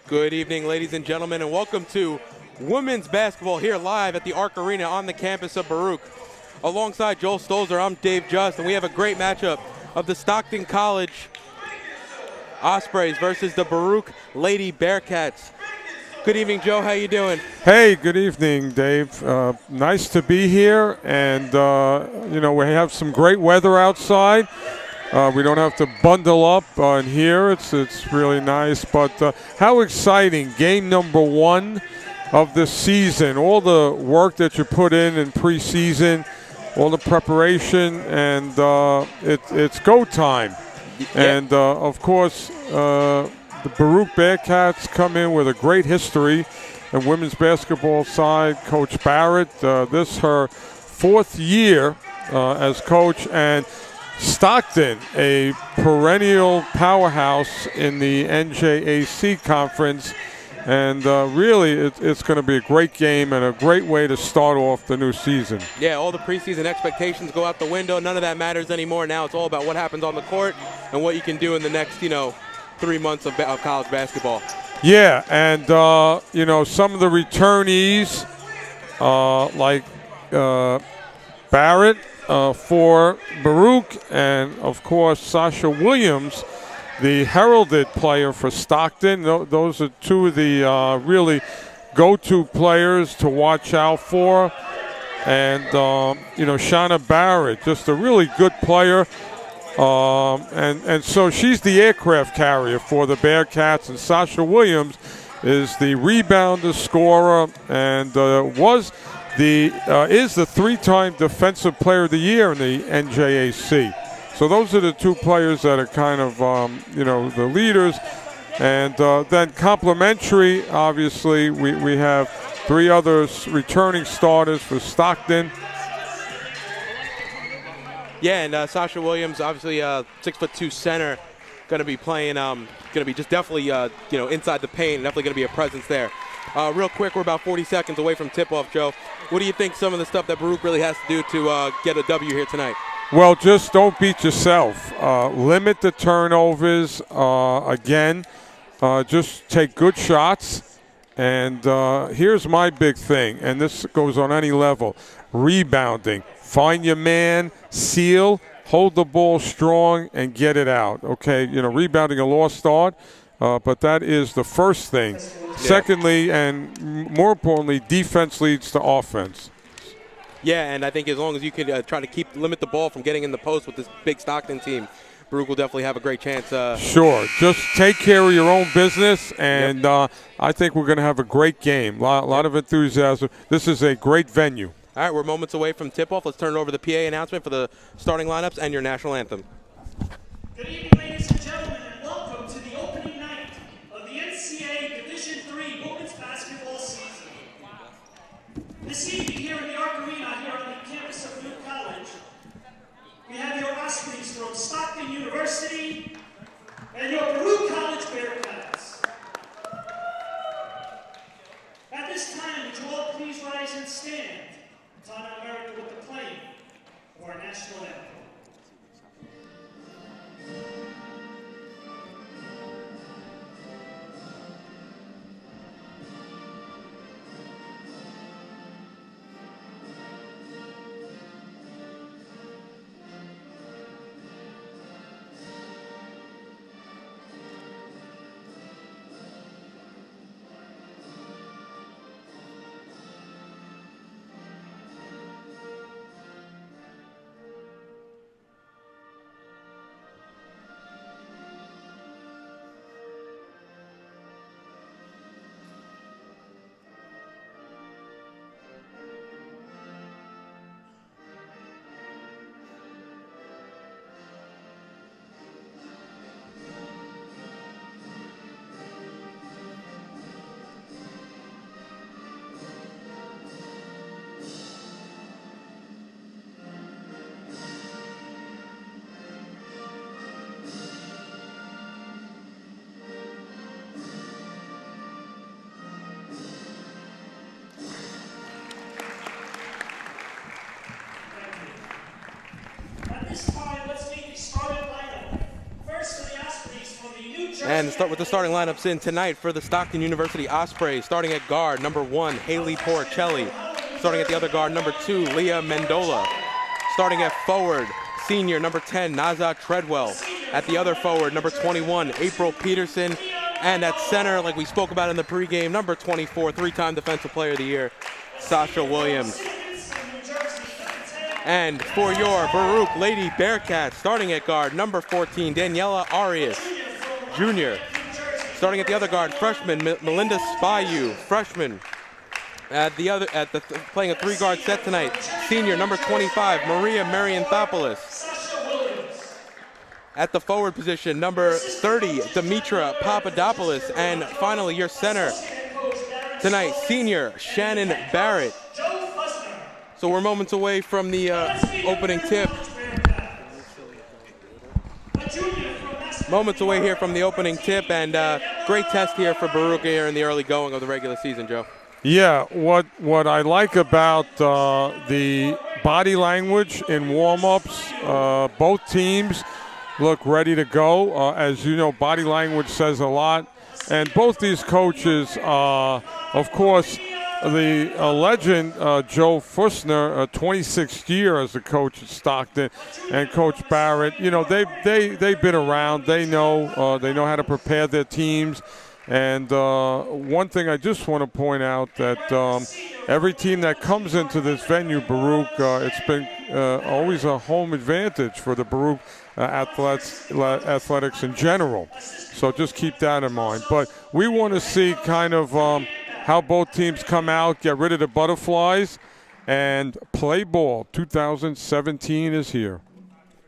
Good evening, ladies and gentlemen, and welcome to women's basketball here live at the Arc Arena on the campus of Baruch. Alongside Joel Stolzer, I'm Dave Just, and we have a great matchup of the Stockton College Ospreys versus the Baruch Lady Bearcats. Good evening, Joe. How you doing? Hey, good evening, Dave. Nice to be here, and we have some great weather outside. We don't have to bundle up in here. It's really nice. But how exciting! Game number 1 of the season. All the work that you put in preseason, all the preparation, and it's go time. Yeah. And of course, the Baruch Bearcats come in with a great history. And women's basketball side, Coach Barrett, this her 4th year as coach, and Stockton, a perennial powerhouse in the NJAC conference, and really it's going to be a great game and a great way to start off the new season. Yeah, all the preseason expectations go out the window. None of that matters anymore. Now it's all about what happens on the court and what you can do in the next, 3 months of college basketball. Yeah, and some of the returnees, like Barrett for Baruch, and of course Sasha Williams, the heralded player for Stockton. Those are two of the really go-to players to watch out for. And Shauna Barrett, just a really good player. And so she's the aircraft carrier for the Bearcats, and Sasha Williams is the rebounder, scorer, and is the 3-time Defensive Player of the Year in the NJAC. So those are the two players that are kind of the leaders. And then complementary, obviously, we have 3 other returning starters for Stockton. Yeah, and Sasha Williams, obviously 6'2" center, going to be playing, going to be just definitely, inside the paint, definitely going to be a presence there. Real quick, we're about 40 seconds away from tip-off, Joe. What do you think some of the stuff that Baruch really has to do to get a W here tonight? Well, just don't beat yourself. Limit the turnovers. Again, just take good shots. And here's my big thing, and this goes on any level: rebounding. Find your man, seal, hold the ball strong, and get it out. Okay, rebounding a lost art, but that is the first thing. Yeah. Secondly, and more importantly, defense leads to offense. Yeah, and I think as long as you can try to limit the ball from getting in the post with this big Stockton team, Baruch will definitely have a great chance. Sure. Just take care of your own business, and I think we're going to have a great game. A lot of enthusiasm. This is a great venue. All right, we're moments away from tip-off. Let's turn it over to the PA announcement for the starting lineups and your national anthem. Good evening, ladies and gentlemen, and welcome to the opening night of the NCAA Division III Women's Basketball season. This evening here in the Arc Arena, here on the campus of Baruch College, we have your Ospreys from Stockton University and your Baruch College Bearcats. At this time, would you all please rise and stand to honor America with the playing of our national anthem. And start with the starting lineups in tonight for the Stockton University Ospreys. Starting at guard, number 1, Haley Porcelli. Starting at the other guard, number 2, Leah Mendola. Starting at forward, senior, number 10, Naza Treadwell. At the other forward, number 21, April Peterson. And at center, like we spoke about in the pregame, number 24, 3-time Defensive Player of the Year, Sasha Williams. And for your Baruch Lady Bearcats, starting at guard, number 14, Daniela Arias, junior. Starting at the other guard, freshman Melinda Spayu, freshman. Playing a 3-guard set tonight, senior number 25, Maria Marianthopoulos. At the forward position, number 30, Demetra Papadopoulos. And finally, your center tonight, senior Shannon Barrett. So we're moments away from the opening tip. Moments away here from the opening tip, and great test here for Baruch here in the early going of the regular season, Joe. Yeah, what I like about the body language in warm-ups, both teams look ready to go. As you know, body language says a lot. And both these coaches, of course, the legend Joe Fussner, 26th year as a coach at Stockton, and Coach Barrett. You know, they've been around. They know how to prepare their teams. And one thing I just want to point out that every team that comes into this venue, Baruch, it's been always a home advantage for the Baruch athletics in general. So just keep that in mind. But we want to see kind of how both teams come out, get rid of the butterflies, and play ball. 2017 is here.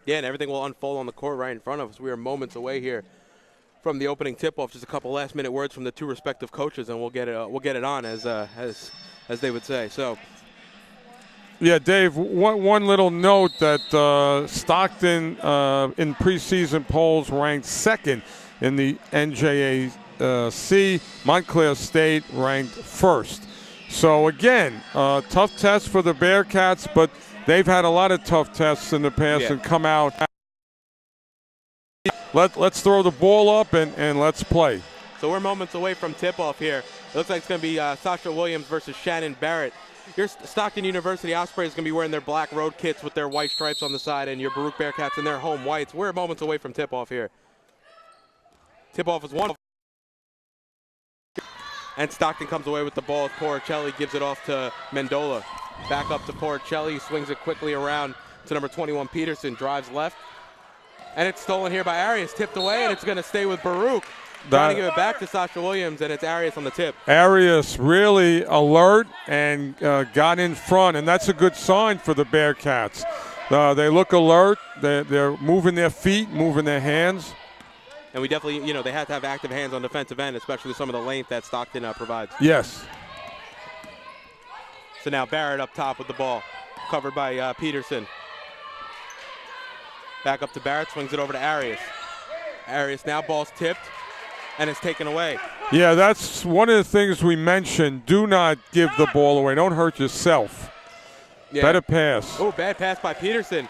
Yeah, and everything will unfold on the court right in front of us. We are moments away here from the opening tip-off. Just a couple last-minute words from the two respective coaches, and we'll get it on, as they would say. So, yeah, Dave. One little note that Stockton in preseason polls ranked second in the NJAC. Montclair State ranked first. So again, tough test for the Bearcats, but they've had a lot of tough tests in the past and come out. Let's throw the ball up and let's play. So we're moments away from tip-off here. It looks like it's going to be Sasha Williams versus Shannon Barrett. Your Stockton University Ospreys is going to be wearing their black road kits with their white stripes on the side, and your Baruch Bearcats in their home whites. We're moments away from tip-off here. Tip-off is 1. And Stockton comes away with the ball as Porcelli gives it off to Mendola. Back up to Porcelli, swings it quickly around to number 21 Peterson, drives left. And it's stolen here by Arias, tipped away, and it's going to stay with Baruch. Trying to give it back to Sasha Williams, and it's Arias on the tip. Arias really alert and got in front, and that's a good sign for the Bearcats. They look alert. They're moving their feet, moving their hands. And we definitely, you know, they have to have active hands on defensive end, especially with some of the length that Stockton provides. Yes. So now Barrett up top with the ball, covered by Peterson. Back up to Barrett, swings it over to Arias. Arias now, ball's tipped, and it's taken away. Yeah, that's one of the things we mentioned. Do not give the ball away. Don't hurt yourself. Yeah. Better pass. Oh, bad pass by Peterson.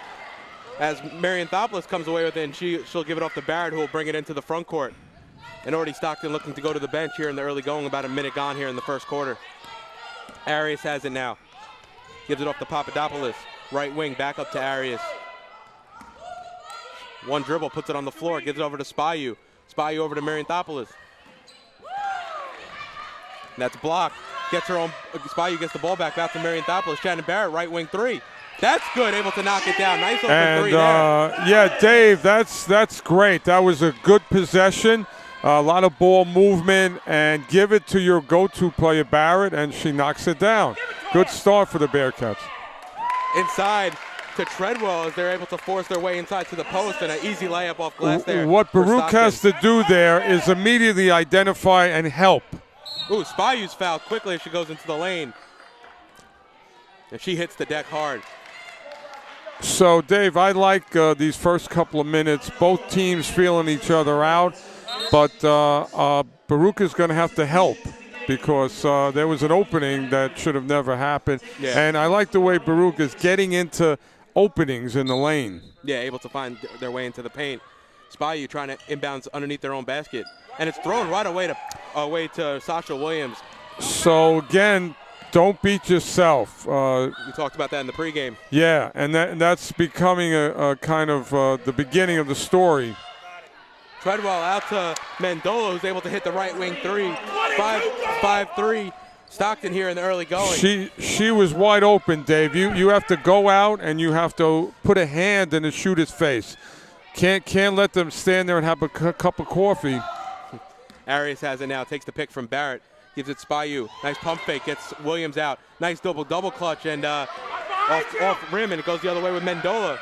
As Marianthopoulos comes away with it, and she'll give it off to Barrett, who will bring it into the front court. And already Stockton looking to go to the bench here in the early going, about a minute gone here in the first quarter. Arias has it now. Gives it off to Papadopoulos. Right wing, back up to Arias. One dribble, puts it on the floor, gives it over to Spayu. Spayu over to Marianthopoulos. That's blocked. Gets her own. Spayu gets the ball back to Marianthopoulos. Shannon Barrett, right wing 3. That's good, able to knock it down. Nice open 3 there. Yeah, Dave, that's great. That was a good possession. A lot of ball movement, and give it to your go-to player, Barrett, and she knocks it down. Good start for the Bearcats. Inside to Treadwell as they're able to force their way inside to the post, and an easy layup off glass there. What Baruch has to do there is immediately identify and help. Ooh, Spayu's fouled quickly as she goes into the lane. And she hits the deck hard. So, Dave, I like these first couple of minutes. Both teams feeling each other out. But Baruch is going to have to help because there was an opening that should have never happened. Yeah. And I like the way Baruch is getting into openings in the lane. Yeah, able to find their way into the paint. Spayu trying to inbounds underneath their own basket. And it's thrown right away to Sasha Williams. So, again, don't beat yourself. We talked about that in the pregame. Yeah, and that's becoming a kind of the beginning of the story. Treadwell out to Mendola, who's able to hit the right wing three. 5-3. Stockton here in the early going. She was wide open, Dave. You have to go out and you have to put a hand in the shooter's face. Can't let them stand there and have a cup of coffee. Arias has it now. Takes the pick from Barrett. Gives it Spayu. Nice pump fake. Gets Williams out. Nice double clutch and off rim, and it goes the other way with Mendola.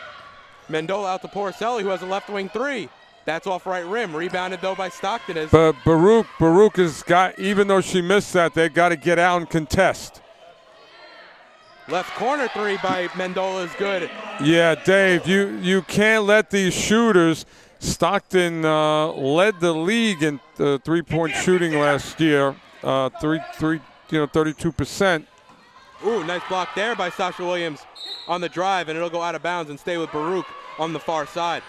Mendola out to Porcelli, who has a left wing three. That's off right rim. Rebounded though by Stockton. But Baruch has got, even though she missed that, they got to get out and contest. Left corner three by Mendola is good. Yeah, Dave, you can't let these shooters. Stockton led the league in three-point shooting last year. 32%. Ooh, nice block there by Sasha Williams on the drive, and it'll go out of bounds and stay with Baruch on the far side.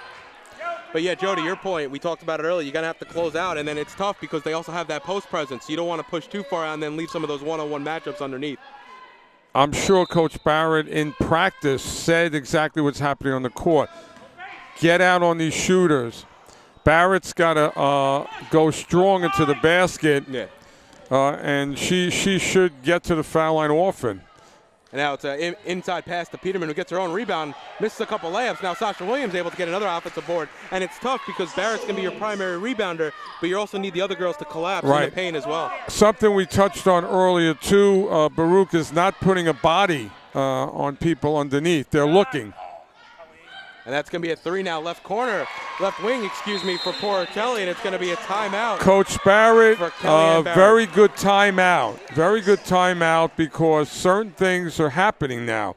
But yeah, Joe, to your point, we talked about it earlier, you're going to have to close out, and then it's tough because they also have that post presence. So you don't want to push too far out and then leave some of those one-on-one matchups underneath. I'm sure Coach Barrett in practice said exactly what's happening on the court. Get out on these shooters. Barrett's got to go strong into the basket. Yeah. And she should get to the foul line often. And now it's an inside pass to Peterman, who gets her own rebound, misses a couple layups. Now Sasha Williams able to get another offensive board. And it's tough because Barrett's going to be your primary rebounder, but you also need the other girls to collapse in the paint as well. Something we touched on earlier, too, Baruch is not putting a body on people underneath. They're looking. And that's going to be a three now, left wing, for Porcelli, and it's going to be a timeout. Coach Barrett, very good timeout. Very good timeout because certain things are happening now.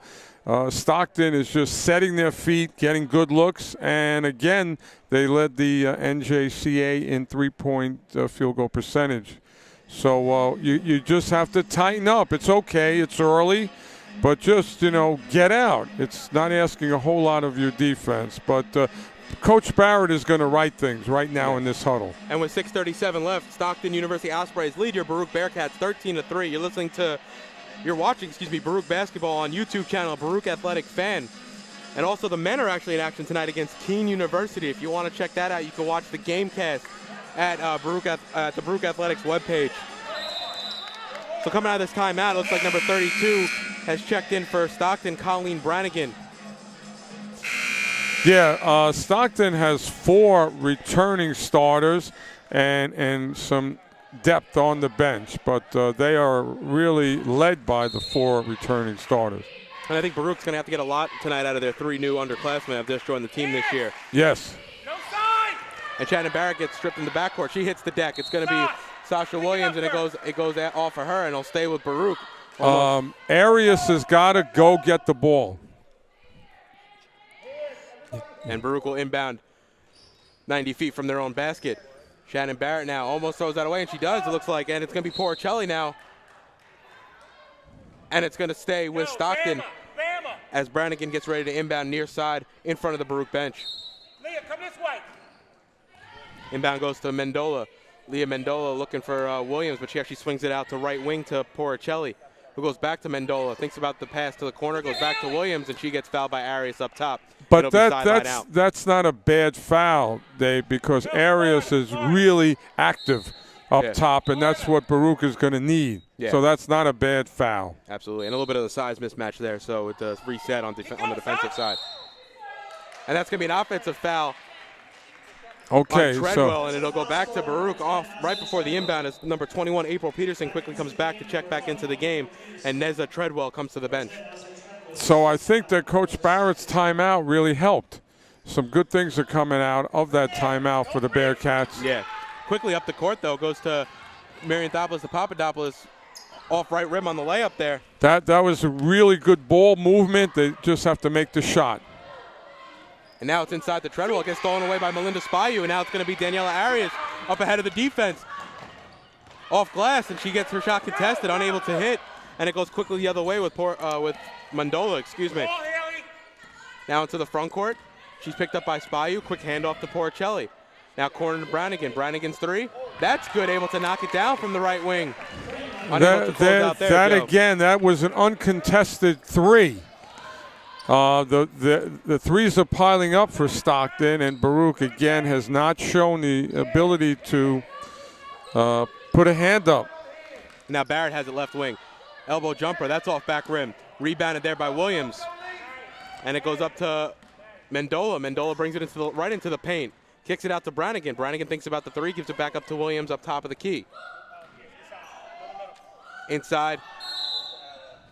Stockton is just setting their feet, getting good looks, and again, they led the NJCA in three-point field goal percentage. So you just have to tighten up. It's okay. It's early. But just, get out. It's not asking a whole lot of your defense. But Coach Barrett is going to right things right now in this huddle. And with 6:37 left, Stockton University Ospreys lead your Baruch Bearcats 13-3. You're watching Baruch basketball on YouTube channel, Baruch Athletic Fan. And also the men are actually in action tonight against Keene University. If you want to check that out, you can watch the Gamecast at the Baruch Athletics webpage. So coming out of this timeout, it looks like number 32 has checked in for Stockton, Colleen Brannigan. Yeah, Stockton has 4 returning starters and some depth on the bench, but they are really led by the 4 returning starters. And I think Baruch's going to have to get a lot tonight out of their 3 new underclassmen that have just joined the team this year. Yes. And Shannon Barrett gets stripped in the backcourt. She hits the deck. It's going to be Sasha Williams, and it goes off of her, and it'll stay with Baruch. Arias has got to go get the ball. And Baruch will inbound 90 feet from their own basket. Shannon Barrett now almost throws that away, and she does, it looks like. And it's going to be Porcelli now. And it's going to stay with Stockton as Brannigan gets ready to inbound near side in front of the Baruch bench. Leah, come this way. Inbound goes to Mendola. Leah Mendola looking for Williams, but she actually swings it out to right wing to Porcelli, who goes back to Mendola, thinks about the pass to the corner, goes back to Williams, and she gets fouled by Arias up top. But that's not a bad foul, Dave, because Arias is really active up top, and that's what Baruch is going to need. Yeah. So that's not a bad foul. Absolutely, and a little bit of the size mismatch there, so it does reset on the defensive side. And that's going to be an offensive foul. Okay, on Treadwell, and it'll go back to Baruch off right before the inbound as number 21, April Peterson, quickly comes back to check back into the game, and Neza Treadwell comes to the bench. So I think that Coach Barrett's timeout really helped. Some good things are coming out of that timeout for the Bearcats. Yeah. Quickly up the court, though, goes to Marianthopoulos to Papadopoulos off right rim on the layup there. That was a really good ball movement. They just have to make the shot. And now it's inside the Treadwell. It gets stolen away by Melinda Spayu, and now it's going to be Daniela Arias up ahead of the defense. Off glass, and she gets her shot contested, unable to hit, and it goes quickly the other way with Mendola, Now into the front court. She's picked up by Spayu. Quick handoff to Porcelli. Now corner to Brannigan. Brannigan's three. That's good, able to knock it down from the right wing. Again, that was an uncontested three. The threes are piling up for Stockton, and Baruch again has not shown the ability to put a hand up. Now Barrett has it left wing. Elbow jumper, that's off back rim. Rebounded there by Williams. And it goes up to Mendola. Mendola brings it right into the paint. Kicks it out to Brannigan. Brannigan thinks about the three, gives it back up to Williams up top of the key. Inside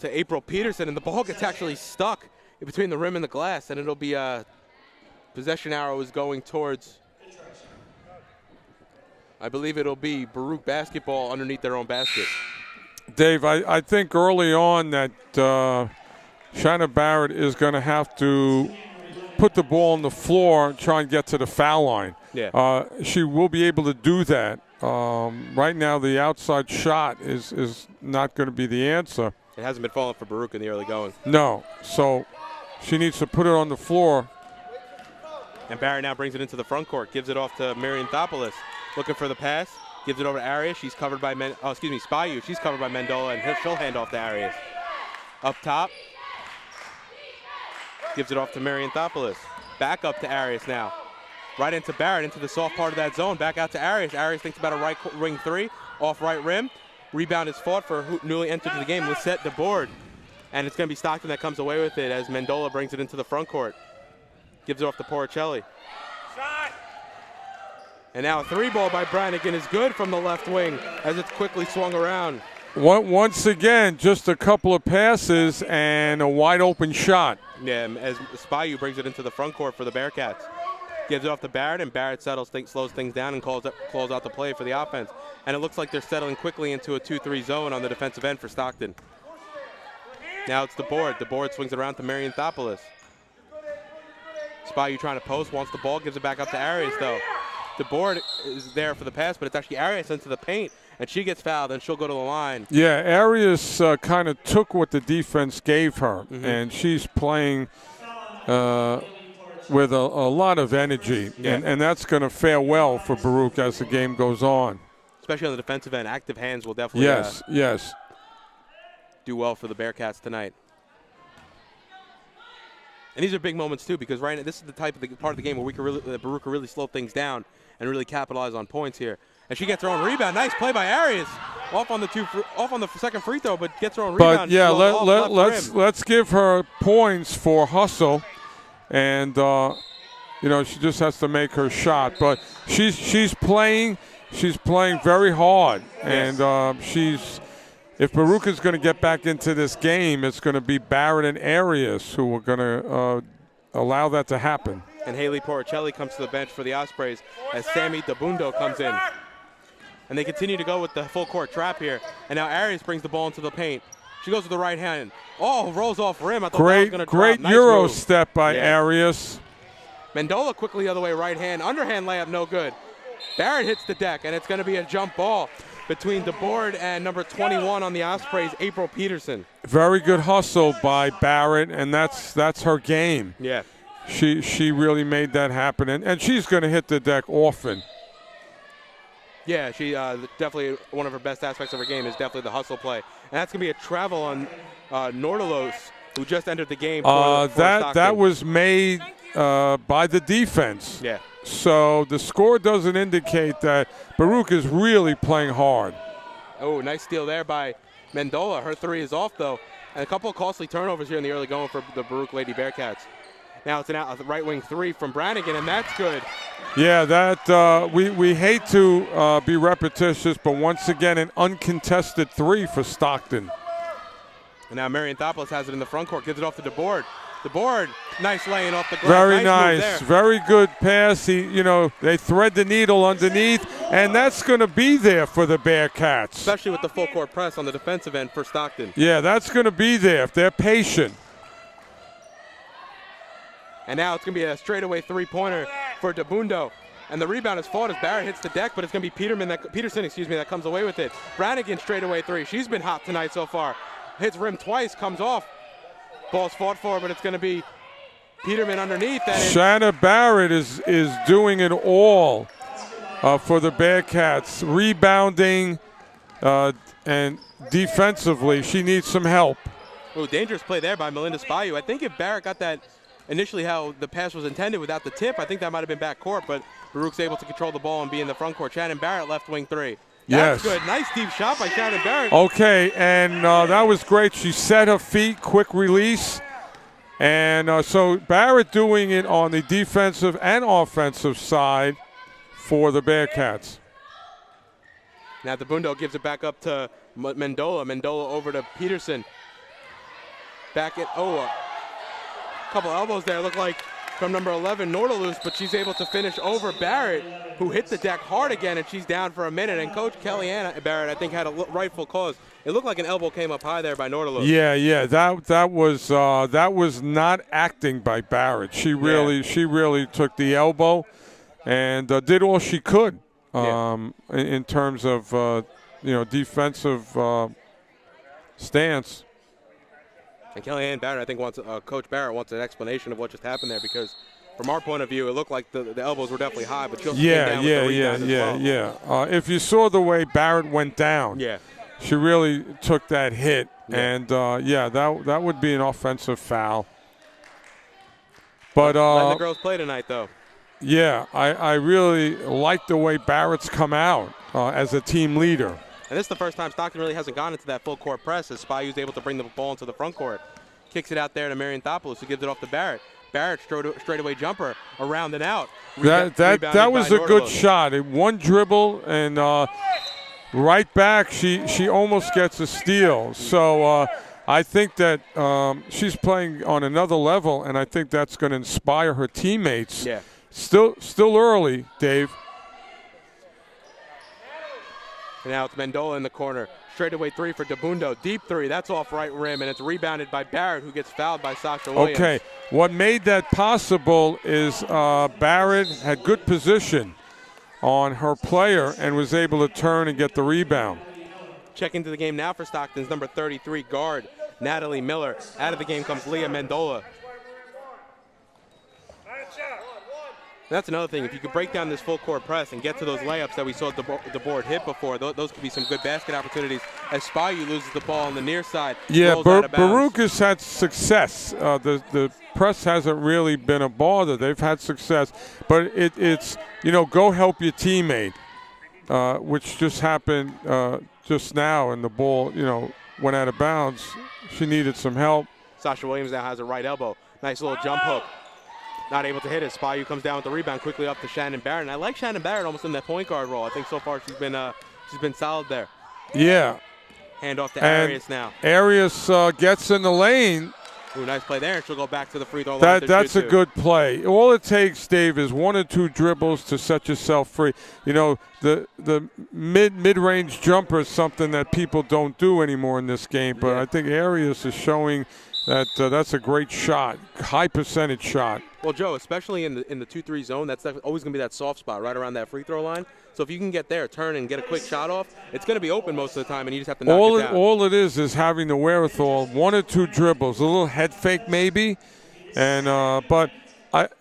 to April Peterson, and the ball gets actually stuck between the rim and the glass, and it'll be a possession arrow is going towards, I believe it'll be Baruch basketball underneath their own basket. Dave, I think early on that Shanna Barrett is going to have to put the ball on the floor and try and get to the foul line. Yeah. She will be able to do that. Right now, the outside shot is not going to be the answer. It hasn't been falling for Baruch in the early going. No. So she needs to put it on the floor. And Barrett now brings it into the front court, gives it off to Marianthopoulos. Looking for the pass, gives it over to Arias. She's covered by Spayu. She's covered by Mendola, and she'll hand off to Arias. Up top. Gives it off to Marianthopoulos. Back up to Arias now. Right into Barrett, into the soft part of that zone. Back out to Arias. Arias thinks about a right wing three, off right rim. Rebound is fought for who newly entered the game, Lisette DeBoard. And it's going to be Stockton that comes away with it as Mendola brings it into the front court. Gives it off to Poricelli. And now a three ball by Brannigan is good from the left wing as it's quickly swung around. Once again, just a couple of passes and a wide open shot. Yeah, as Spayu brings it into the front court for the Bearcats. Gives it off to Barrett, and Barrett slows things down and calls out the play for the offense. And it looks like they're settling quickly into a 2-3 zone on the defensive end for Stockton. Now it's DeBoard. DeBoard swings it around to Marianthopoulos. Spayu trying to post, wants the ball, gives it back up to Arias though. DeBoard is there for the pass, but it's actually Arias into the paint, and she gets fouled, and she'll go to the line. Yeah, Arias kind of took what the defense gave her, and she's playing with a lot of energy, and that's going to fare well for Baruch as the game goes on. Especially on the defensive end, active hands will definitely do well for the Bearcats tonight. And these are big moments too, because right now this is the type of part of the game where we can Baruch can really slow things down and really capitalize on points here. And she gets her own rebound. Nice play by Arias, off on the second free throw, but gets her own rebound. But yeah, let's give her points for hustle, and she just has to make her shot. But she's playing very hard, and if Baruch is going to get back into this game, it's going to be Barrett and Arias who are going to allow that to happen. And Haley Poricelli comes to the bench for the Ospreys as Sammy DeBundo comes in. And they continue to go with the full court trap here. And now Arias brings the ball into the paint. She goes with the right hand. Oh, rolls off rim. I thought that was going to drop. Great nice Euro move. step by Arias. Mendola quickly the other way, right hand. Underhand layup, no good. Barrett hits the deck, and it's going to be a jump ball between DeBoard and number 21 on the Ospreys, April Peterson. Very good hustle by Barrett, and that's her game. Yeah. She really made that happen, and she's going to hit the deck often. Yeah, she definitely, one of her best aspects of her game is definitely the hustle play. And that's going to be a travel on Nordalos, who just entered the game for that was made by the defense. Yeah. So the score doesn't indicate that Baruch is really playing hard. Oh, nice steal there by Mendola. Her three is off, though. And a couple of costly turnovers here in the early going for the Baruch Lady Bearcats. Now it's a right wing three from Brannigan, and that's good. Yeah, that we hate to be repetitious, but once again, an uncontested three for Stockton. And now Marianthopoulos has it in the front court, gives it off to DeBoard. DeBoard, nice laying off the glass. Very nice. Very good pass. They thread the needle underneath, and that's going to be there for the Bearcats. Especially with the full court press on the defensive end for Stockton. Yeah, that's going to be there if they're patient. And now it's going to be a straightaway three-pointer for DeBundo. And the rebound is fought as Barrett hits the deck, but it's going to be Peterson that comes away with it. Brannigan straightaway three. She's been hot tonight so far. Hits rim twice, comes off. Ball's fought for, but it's going to be Peterman underneath. Shanna Barrett is doing it all for the Bearcats. Rebounding and defensively, she needs some help. Oh, dangerous play there by Melinda Spayu. I think if Barrett got that initially how the pass was intended without the tip, I think that might have been back court, but Baruch's able to control the ball and be in the front court. Shannon Barrett, left wing three. That's good. Nice deep shot by Shannon Barrett. Okay, and that was great. She set her feet, quick release. And so Barrett doing it on the defensive and offensive side for the Bearcats. Now Dabundo gives it back up to Mendola. Mendola over to Peterson. Back at, a couple elbows there. Look like from number 11, Nordalus, but she's able to finish over Barrett, who hit the deck hard again, and she's down for a minute. And Coach Kellyanne Barrett, I think, had a rightful cause. It looked like an elbow came up high there by Nordalus. Yeah, that was not acting by Barrett. She really took the elbow and did all she could in terms of defensive stance. And Kellyanne Barrett, I think, Coach Barrett wants an explanation of what just happened there, because from our point of view, it looked like the elbows were definitely high, but she also came down with the rebound as well. If you saw the way Barrett went down, she really took that hit, and that would be an offensive foul. But letting the girls play tonight, though. Yeah, I really like the way Barrett's come out as a team leader. And this is the first time Stockton really hasn't gone into that full court press, as Spyu's able to bring the ball into the front court. Kicks it out there to Marion Thopoulos, who gives it off to Barrett. Barrett straightaway jumper around and out. That was a good shot. One dribble and right back. She almost gets a steal. So I think that she's playing on another level, and I think that's going to inspire her teammates. Yeah. Still early, Dave. And now it's Mendola in the corner. Straightaway three for Dabundo. Deep three. That's off right rim, and it's rebounded by Barrett, who gets fouled by Sasha Williams. Okay. What made that possible is Barrett had good position on her player and was able to turn and get the rebound. Check into the game now for Stockton's number 33 guard, Natalie Miller. Out of the game comes Leah Mendola. That's another thing. If you could break down this full court press and get to those layups that we saw the board hit before, those could be some good basket opportunities. As Spayu loses the ball on the near side. Yeah, Baruch has had success. The press hasn't really been a bother. They've had success, but it's go help your teammate, which just happened just now, and the ball went out of bounds. She needed some help. Sasha Williams now has a right elbow. Nice little jump hook. Not able to hit it. Spayu comes down with the rebound quickly up to Shannon Barrett. And I like Shannon Barrett almost in that point guard role. I think so far she's been solid there. Yeah. Hand off to Arias now. Arias gets in the lane. Ooh, nice play there, and she'll go back to the free throw line. That's a good play. All it takes, Dave, is 1 or 2 dribbles to set yourself free. The mid-range jumper is something that people don't do anymore in this game, but I think Arias is showing that that's a great shot, high percentage shot. Well, Joe, especially in the 2-3 zone, that's always going to be that soft spot right around that free throw line. So if you can get there, turn and get a quick shot off, it's going to be open most of the time, and you just have to knock it down. All it is having the wherewithal, 1 or 2 dribbles, a little head fake maybe, and but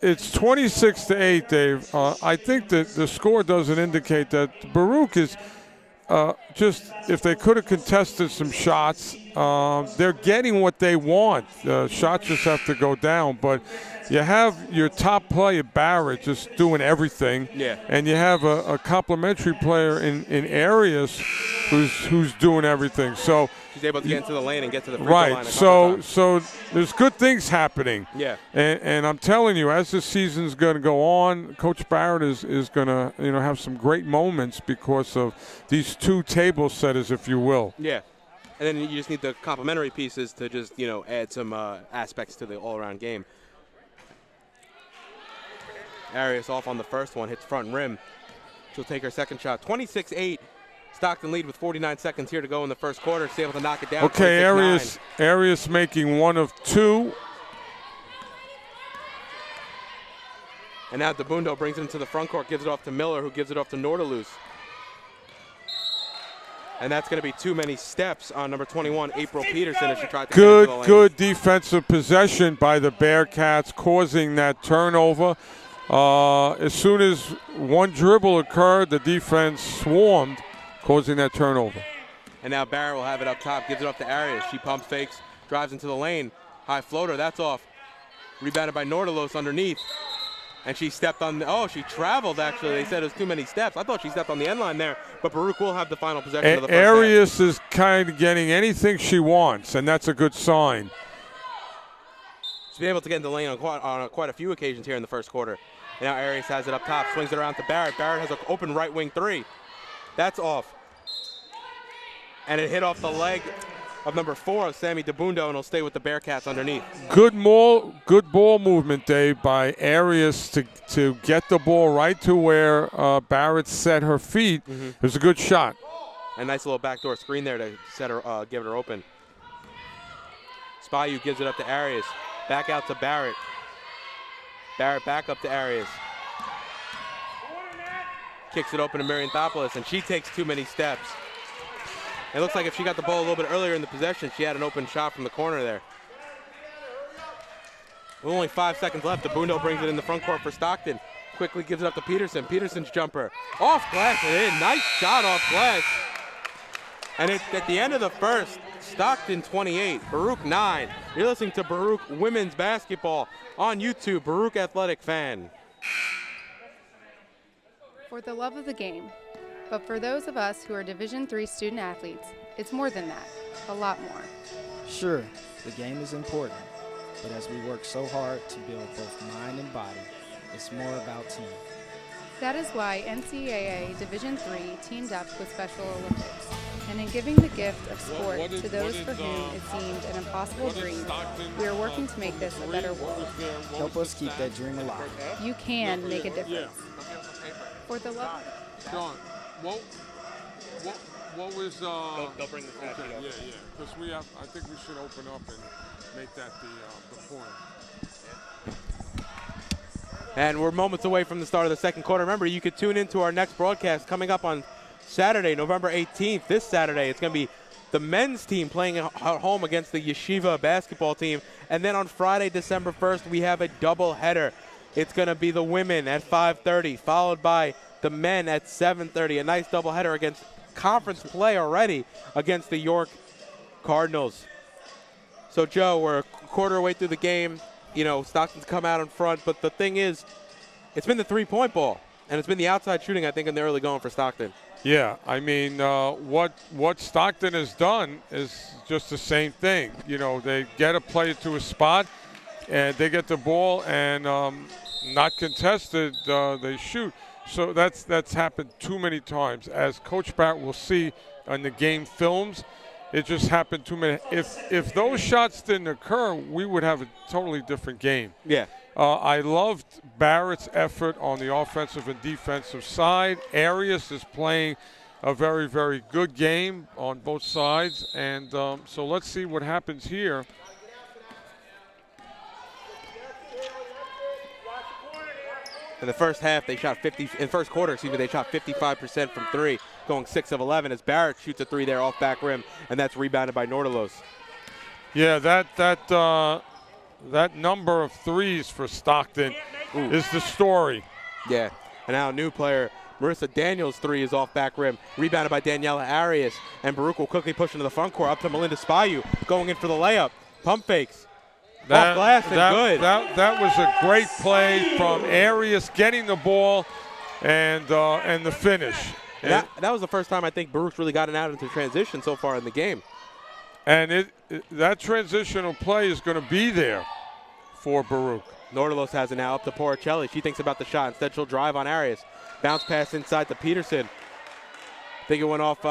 it's 26-8, Dave. I think that the score doesn't indicate that Baruch is just, if they could have contested some shots, they're getting what they want. Shots just have to go down, but you have your top player, Barrett, just doing everything. Yeah. And you have a complimentary player in Arias who's doing everything. So she's able to get into the lane and get to the free throw line. Right. So there's good things happening. Yeah. And I'm telling you, as this season's going to go on, Coach Barrett is going to have some great moments because of these 2 table setters, if you will. Yeah. And then you just need the complementary pieces to just add some aspects to the all-around game. Arias off on the first one, hits front rim. She'll take her second shot. 26-8. Stockton lead with 49 seconds here to go in the first quarter. She's able to knock it down. Okay, Arias making 1 of 2. And now Dabundo brings it into the front court, gives it off to Miller, who gives it off to Nordalus. And that's going to be too many steps on number 21, April Peterson, as she tried to get into the lane. Good defensive possession by the Bearcats, causing that turnover. As soon as one dribble occurred, the defense swarmed, causing that turnover. And now Barrett will have it up top, gives it up to Arias. She pumps fakes, drives into the lane. High floater, that's off. Rebounded by Nordalos underneath. And she stepped on she traveled actually. They said it was too many steps. I thought she stepped on the end line there, but Baruch will have the final possession of the first half. Arias is kind of getting anything she wants, and that's a good sign. She's been able to get in the lane on quite a few occasions here in the first quarter. And now Arias has it up top, swings it around to Barrett. Barrett has an open right wing three. That's off. And it hit off the leg of number 4 of Sammy DeBundo, and will stay with the Bearcats underneath. Good ball movement, Dave, by Arias to get the ball right to where Barrett set her feet. It was a good shot. A nice little backdoor screen there to set her, give her open. Spayu gives it up to Arias. Back out to Barrett. Barrett back up to Arias. Kicks it open to Marianthopoulos, and she takes too many steps. It looks like if she got the ball a little bit earlier in the possession, she had an open shot from the corner there. With only 5 seconds left, DeBundo brings it in the front court for Stockton. Quickly gives it up to Peterson. Peterson's jumper. Off glass and in. Nice shot off glass. And at the end of the first, Stockton 28, Baruch 9. You're listening to Baruch Women's Basketball on YouTube, Baruch Athletic Fan. For the love of the game. But for those of us who are Division III student athletes, it's more than that, a lot more. Sure, the game is important, but as we work so hard to build both mind and body, it's more about team. That is why NCAA Division III teamed up with Special Olympics. And in giving the gift of sport to those for whom it seemed an impossible dream, we are working to make this a better world. Help us keep that dream alive. You can make a difference. For the love of John, what was They'll bring the statue up. Yeah, because I think we should open up and make that the point. And we're moments away from the start of the second quarter. Remember, you could tune into our next broadcast coming up on Saturday, November 18th. This Saturday, it's going to be the men's team playing at home against the Yeshiva basketball team. And then on Friday, December 1st, we have a doubleheader. It's going to be the women at 5:30, followed by the men at 7:30. A nice doubleheader against conference play already against the York Cardinals. So, Joe, we're a quarter way through the game. You know, Stockton's come out in front, but the thing is, it's been the three-point ball, and it's been the outside shooting, I think, in the early going for Stockton. Yeah, I mean, what Stockton has done is just the same thing. You know, they get a player to a spot, and they get the ball, and not contested, they shoot. So that's happened too many times. As Coach Barrett will see on the game films, it just happened too many. If those shots didn't occur, we would have a totally different game. Yeah. I loved Barrett's effort on the offensive and defensive side. Arias is playing a very, very good game on both sides. And so let's see what happens here. In the first half, they shot 50. In first quarter, they shot 55% from three, going 6 of 11. As Barrett shoots a three there off back rim, and that's rebounded by Nordalos. Yeah, that number of threes for Stockton is the story. Yeah, and now a new player, Marissa Daniels' three is off back rim, rebounded by Daniela Arias, and Baruch will quickly push into the front court up to Melinda Spayu, going in for the layup. Pump fakes. Off glass and good. That was a great play from Arias getting the ball and the finish. And that was the first time I think Baruch's really gotten out into transition so far in the game. And that transitional play is going to be there for Baruch. Nordalos has it now up to Porcelli. She thinks about the shot. Instead, she'll drive on Arias. Bounce pass inside to Peterson. I think it went off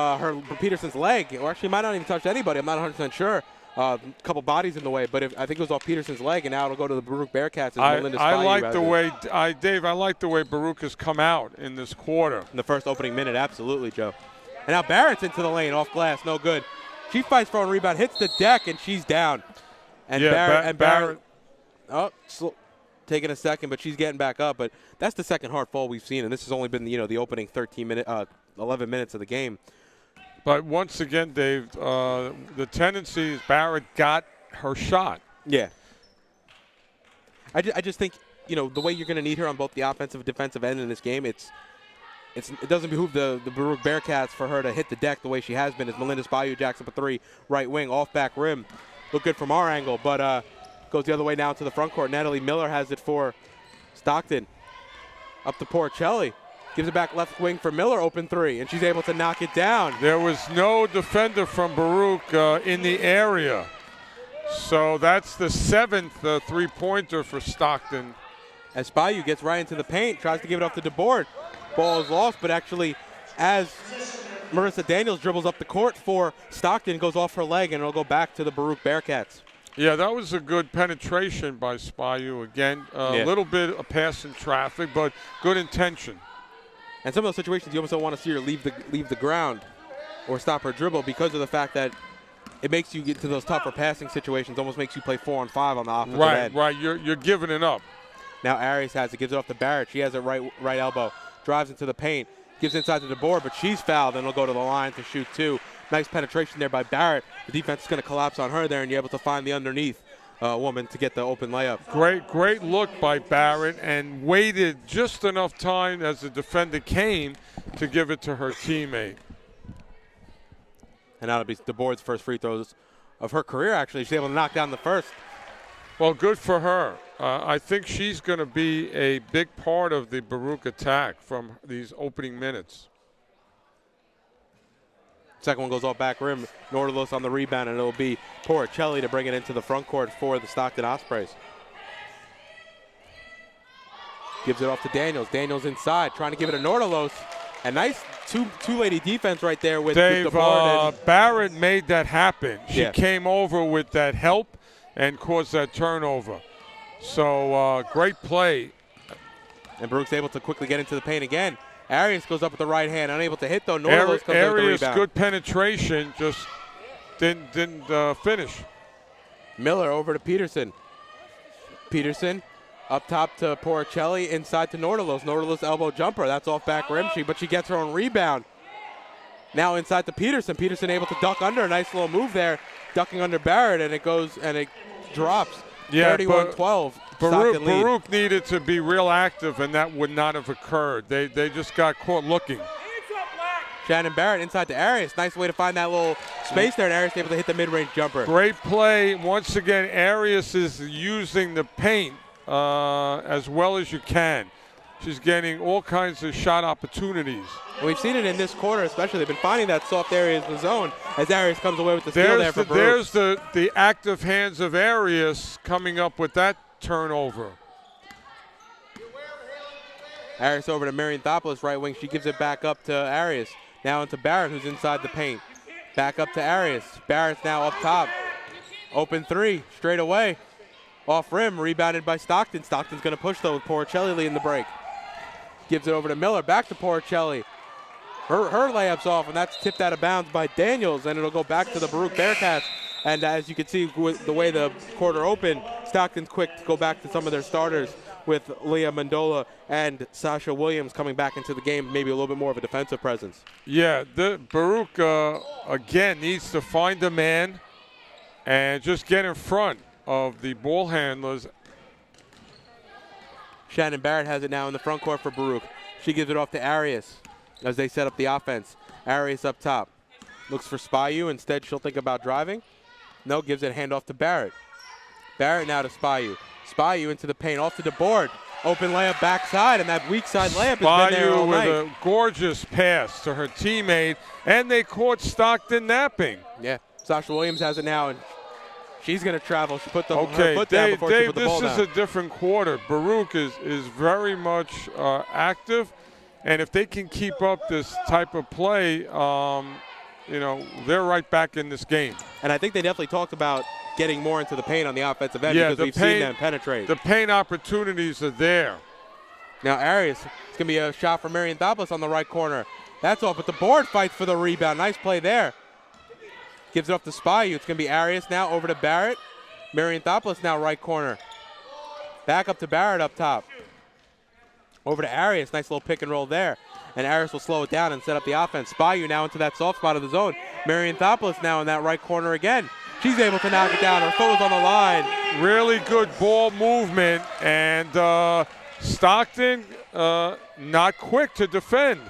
Peterson's leg. Or actually might not even touch anybody. I'm not 100% sure. A couple bodies in the way, but I think it was off Peterson's leg, and now it'll go to the Baruch Bearcats. I like the way, Dave, I like the way Baruch has come out in this quarter. In the first opening minute, absolutely, Joe. And now Barrett's into the lane, off glass, no good. She fights for a rebound, hits the deck, and she's down. And Barrett, taking a second, but she's getting back up. But that's the second hard fall we've seen, and this has only been the opening 11 minutes of the game. But once again, Dave, the tendency is Barrett got her shot. Yeah. I just think the way you're going to need her on both the offensive and defensive end in this game, it doesn't behoove the Baruch Bearcats for her to hit the deck the way she has been. As Melinda Spallew jacks up a 3, right wing, off back rim. Look good from our angle, but goes the other way now to the front court. Natalie Miller has it for Stockton. Up to Porcelli. Gives it back left wing for Miller, open 3, and she's able to knock it down. There was no defender from Baruch in the area. So that's the 7th three-pointer for Stockton. As Spallew gets right into the paint, tries to give it off to DeBoard. Ball is lost, but actually as Marissa Daniels dribbles up the court for Stockton, goes off her leg, and it'll go back to the Baruch Bearcats. Yeah, that was a good penetration by Spallew. Again, a little bit of pass in traffic, but good intention. And some of those situations, you almost don't want to see her leave the ground or stop her dribble because of the fact that it makes you get to those tougher passing situations, almost makes you play 4-on-5 on the offensive end. Right, you're giving it up. Now Arias has it, gives it off to Barrett. She has it right elbow, drives into the paint, gives inside to the board, but she's fouled, and will go to the line to shoot 2. Nice penetration there by Barrett. The defense is going to collapse on her there, and you're able to find the underneath woman to get the open layup. Great look by Barrett, and waited just enough time as the defender came to give it to her teammate. And that'll be DeBoard's first free throws of her career, actually. She's able to knock down the first. Well, good for her. I think she's going to be a big part of the Baruch attack from these opening minutes. Second one goes off back rim. Nordalos on the rebound, and it'll be Porcelli to bring it into the front court for the Stockton Ospreys. Gives it off to Daniels. Daniels inside, trying to give it to Nordalos. A nice two-lady defense right there with Dave, with Barrett made that happen. She came over with that help and caused that turnover. So great play. And Baruch's able to quickly get into the paint again. Arias goes up with the right hand, unable to hit though. Nordalos comes up with the rebound. Good penetration, just didn't finish. Miller over to Peterson. Peterson up top to Porcelli, inside to Nordalos. Nordalos elbow jumper, that's off back rim, but she gets her own rebound. Now inside to Peterson. Peterson able to duck under, a nice little move there, ducking under Barrett, and it goes and it drops. Yeah, 31-12. Baruch needed to be real active, and that would not have occurred. They just got caught looking. Shannon Barrett inside to Arias. Nice way to find that little space there, and Arias able to hit the mid-range jumper. Great play. Once again, Arias is using the paint as well as you can. She's getting all kinds of shot opportunities. And we've seen it in this quarter especially. They've been finding that soft areas in the zone as Arias comes away with the steal there for Baruch. There's the active hands of Arias coming up with that turnover. Arias over to Marianthopoulos, right wing. She gives it back up to Arias. Now into Barrett, who's inside the paint. Back up to Arias. Barrett's now up top. Open 3, straight away. Off rim, rebounded by Stockton. Stockton's going to push, though, with Porcelli leading the break. Gives it over to Miller, back to Porcelli. Her layup's off, and that's tipped out of bounds by Daniels, and it'll go back to the Baruch Bearcats. And as you can see, with the way the quarter opened, Stockton's quick to go back to some of their starters, with Leah Mandola and Sasha Williams coming back into the game, maybe a little bit more of a defensive presence. Yeah, the Baruch, again, needs to find a man and just get in front of the ball handlers. Shannon Barrett has it now in the front court for Baruch. She gives it off to Arias as they set up the offense. Arias up top. Looks for Spallew. Instead, she'll think about driving. No, gives it handoff to Barrett. Barrett now to Spallew. Spallew into the paint, off to the board. Open layup backside, and that weak side layup has been there all night. Spallew with a gorgeous pass to her teammate, and they caught Stockton napping. Yeah, Sasha Williams has it now, and she's going to travel. She put her foot down before she put the ball down. This is a different quarter. Baruch is very much active, and if they can keep up this type of play, they're right back in this game. And I think they definitely talked about getting more into the paint on the offensive end because we've seen them penetrate. The paint opportunities are there. Now Arias, it's going to be a shot for Marianthopoulos on the right corner. That's off, but the board fights for the rebound. Nice play there. Gives it up to Spallew. It's going to be Arias now over to Barrett. Marianthopoulos now right corner. Back up to Barrett up top. Over to Arias. Nice little pick and roll there. And Arias will slow it down and set up the offense. Spallew now into that soft spot of the zone. Marianthopoulos now in that right corner again. She's able to knock it down. Her foot was on the line. Really good ball movement, and Stockton not quick to defend.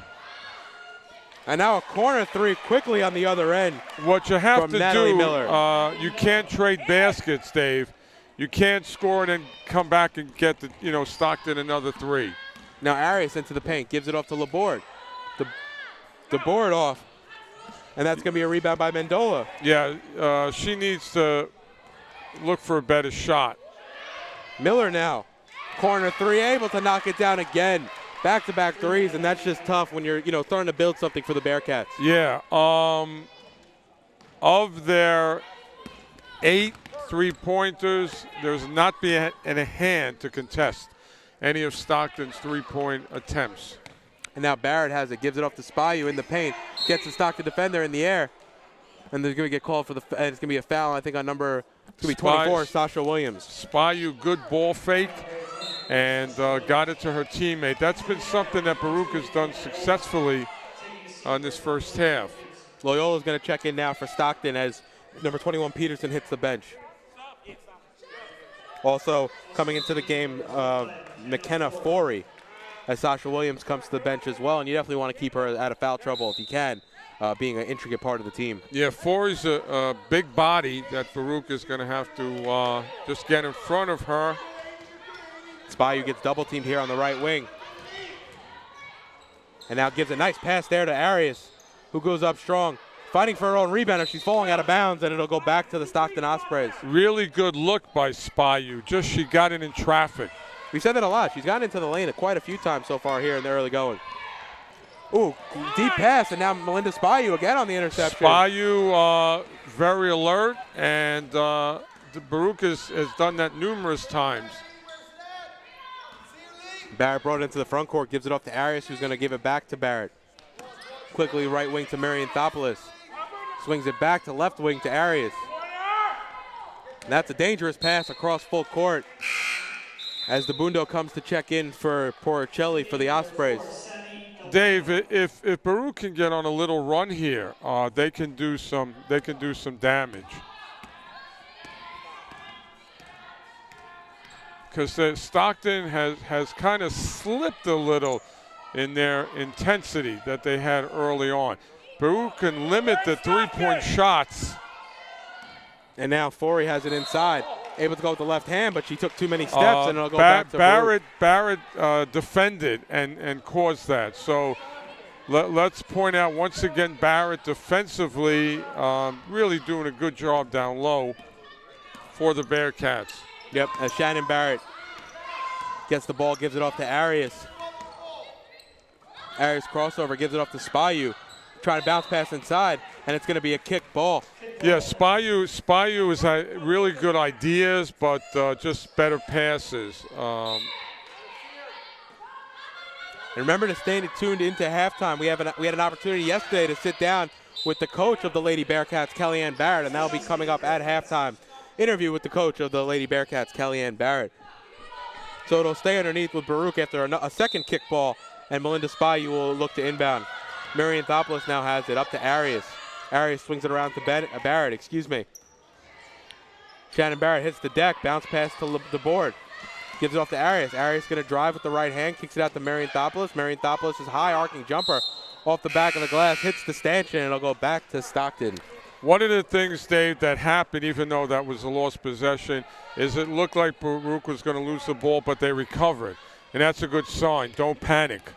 And now a corner three quickly on the other end. What you have from to Natalie do, Miller. You can't trade baskets, Dave. You can't score and then come back and get the, Stockton another three. Now Arias into the paint, gives it off to Laborde. The board off, and that's going to be a rebound by Mendola. Yeah, she needs to look for a better shot. Miller now, corner three, able to knock it down again. Back-to-back threes, and that's just tough when you're, starting to build something for the Bearcats. Yeah, of their 8 3-pointers, there's not been a hand to contest any of Stockton's three-point attempts. And now Barrett has it, gives it off to Spayu in the paint, gets the Stockton defender in the air, and there's going to get called for and it's going to be a foul, I think, on number, it's going to be 24, Sasha Williams. Spayu, good ball fake, and got it to her teammate. That's been something that Baruch has done successfully on this first half. Loyola's going to check in now for Stockton as number 21 Peterson hits the bench. Also coming into the game, McKenna Forey, as Sasha Williams comes to the bench as well, and you definitely want to keep her out of foul trouble if you can, being an intricate part of the team. Yeah, Forey's a big body that Baruch is going to have to just get in front of her. Spayu gets double teamed here on the right wing. And now gives a nice pass there to Arias, who goes up strong. Fighting for her own rebound if she's falling out of bounds, and it'll go back to the Stockton Ospreys. Really good look by Spayu. Just she got it in traffic. We said that a lot. She's gotten into the lane quite a few times so far here in the early going. Ooh, deep pass, and now Melinda Spayu again on the interception. Spayu very alert, and Baruch has done that numerous times. Barrett brought it into the front court, gives it off to Arias, who's going to give it back to Barrett. Quickly right wing to Marianthopoulos. Swings it back to left wing to Arias. And that's a dangerous pass across full court as the Bundo comes to check in for Porcelli for the Ospreys. Dave, if Baruch can get on a little run here, they can do some damage. Because Stockton has kind of slipped a little in their intensity that they had early on. Baruch can limit the three-point shots. And now Forey has it inside. Able to go with the left hand, but she took too many steps, and it'll go back to Baruch. Barrett defended and caused that. So let's point out once again Barrett defensively really doing a good job down low for the Bearcats. Yep, as Shannon Barrett gets the ball, gives it off to Arias. Arias crossover, gives it off to Spayu. Trying to bounce pass inside, and it's going to be a kick ball. Yeah, Spayu has really good ideas, but just better passes. And remember to stay tuned into halftime. We had an opportunity yesterday to sit down with the coach of the Lady Bearcats, Kellyanne Barrett, and that'll be coming up at halftime. Interview with the coach of the Lady Bearcats, Kellyanne Barrett. So it'll stay underneath with Baruch after a second kick ball, and Melinda Spayu will look to inbound. Marianthopoulos now has it up to Arias. Arias swings it around to Barrett, excuse me. Shannon Barrett hits the deck, bounce pass to the board. Gives it off to Arias. Arias going to drive with the right hand, kicks it out to Marianthopoulos. Marianthopoulos' high arcing jumper off the back of the glass, hits the stanchion, and it'll go back to Stockton. One of the things, Dave, that happened, even though that was a lost possession, is it looked like Baruch was going to lose the ball, but they recovered. And that's a good sign. Don't panic.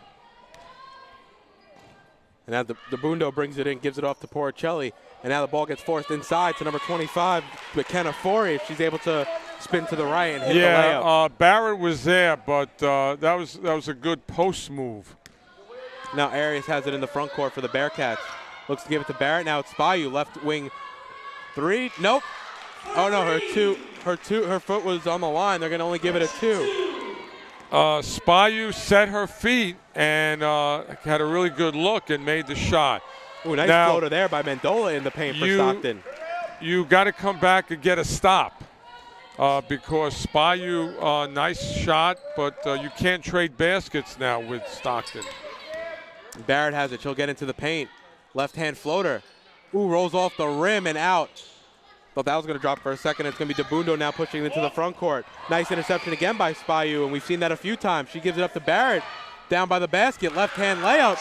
And now the Bundo brings it in, gives it off to Porcelli. And now the ball gets forced inside to number 25, McKenna Forey, if she's able to spin to the right and hit the layup. Barrett was there, but that was a good post move. Now Arias has it in the front court for the Bearcats. Looks to give it to Barrett. Now it's Spayu, left wing three. Nope. Oh no, her foot was on the line. They're gonna only give it a 2. Spayu set her feet and had a really good look and made the shot. Ooh, nice floater there by Mendola in the paint for Stockton. You got to come back and get a stop because Spayu, nice shot, but you can't trade baskets now with Stockton. Barrett has it. She'll get into the paint. Left hand floater. Ooh, rolls off the rim and out. Thought that was going to drop for a second. It's going to be DeBundo now pushing into the front court. Nice interception again by Spayu, and we've seen that a few times. She gives it up to Barrett, down by the basket, left-hand layup,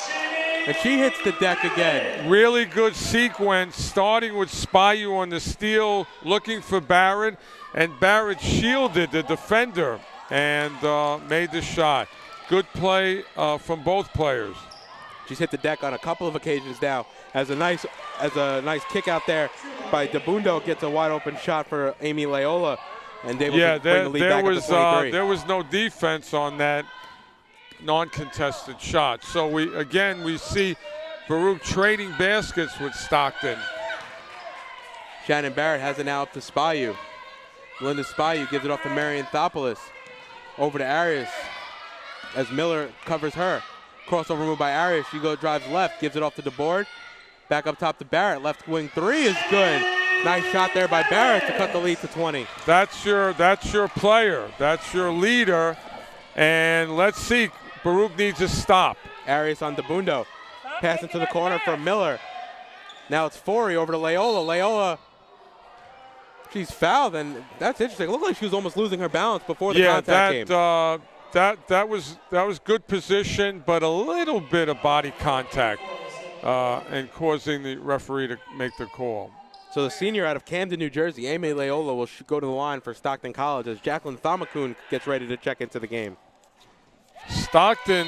and she hits the deck again. Really good sequence, starting with Spayu on the steal, looking for Barrett, and Barrett shielded the defender and made the shot. Good play from both players. She's hit the deck on a couple of occasions now. As a nice kick out there by DeBundo, gets a wide open shot for Amy Leola, and able to bring the lead back up to 23. There was no defense on that non-contested shot. So we see Baruch trading baskets with Stockton. Shannon Barrett has it now up to Spayu. Linda Spayu gives it off to Marion Thopoulos. Over to Arias as Miller covers her. Crossover move by Arias. She drives left, gives it off to DeBoard. Back up top to Barrett. Left wing three is good. Nice shot there by Barrett to cut the lead to 20. That's your player. That's your leader. And let's see. Baruch needs a stop. Arias on DeBundo. Pass into the corner for Miller. Now it's Forey over to Leola. Leola, she's fouled, and that's interesting. It looked like she was almost losing her balance before the contact came. That was good position, but a little bit of body contact and causing the referee to make the call. So the senior out of Camden, New Jersey, Amy Leola, will go to the line for Stockton College as Jacqueline Thomacoon gets ready to check into the game. Stockton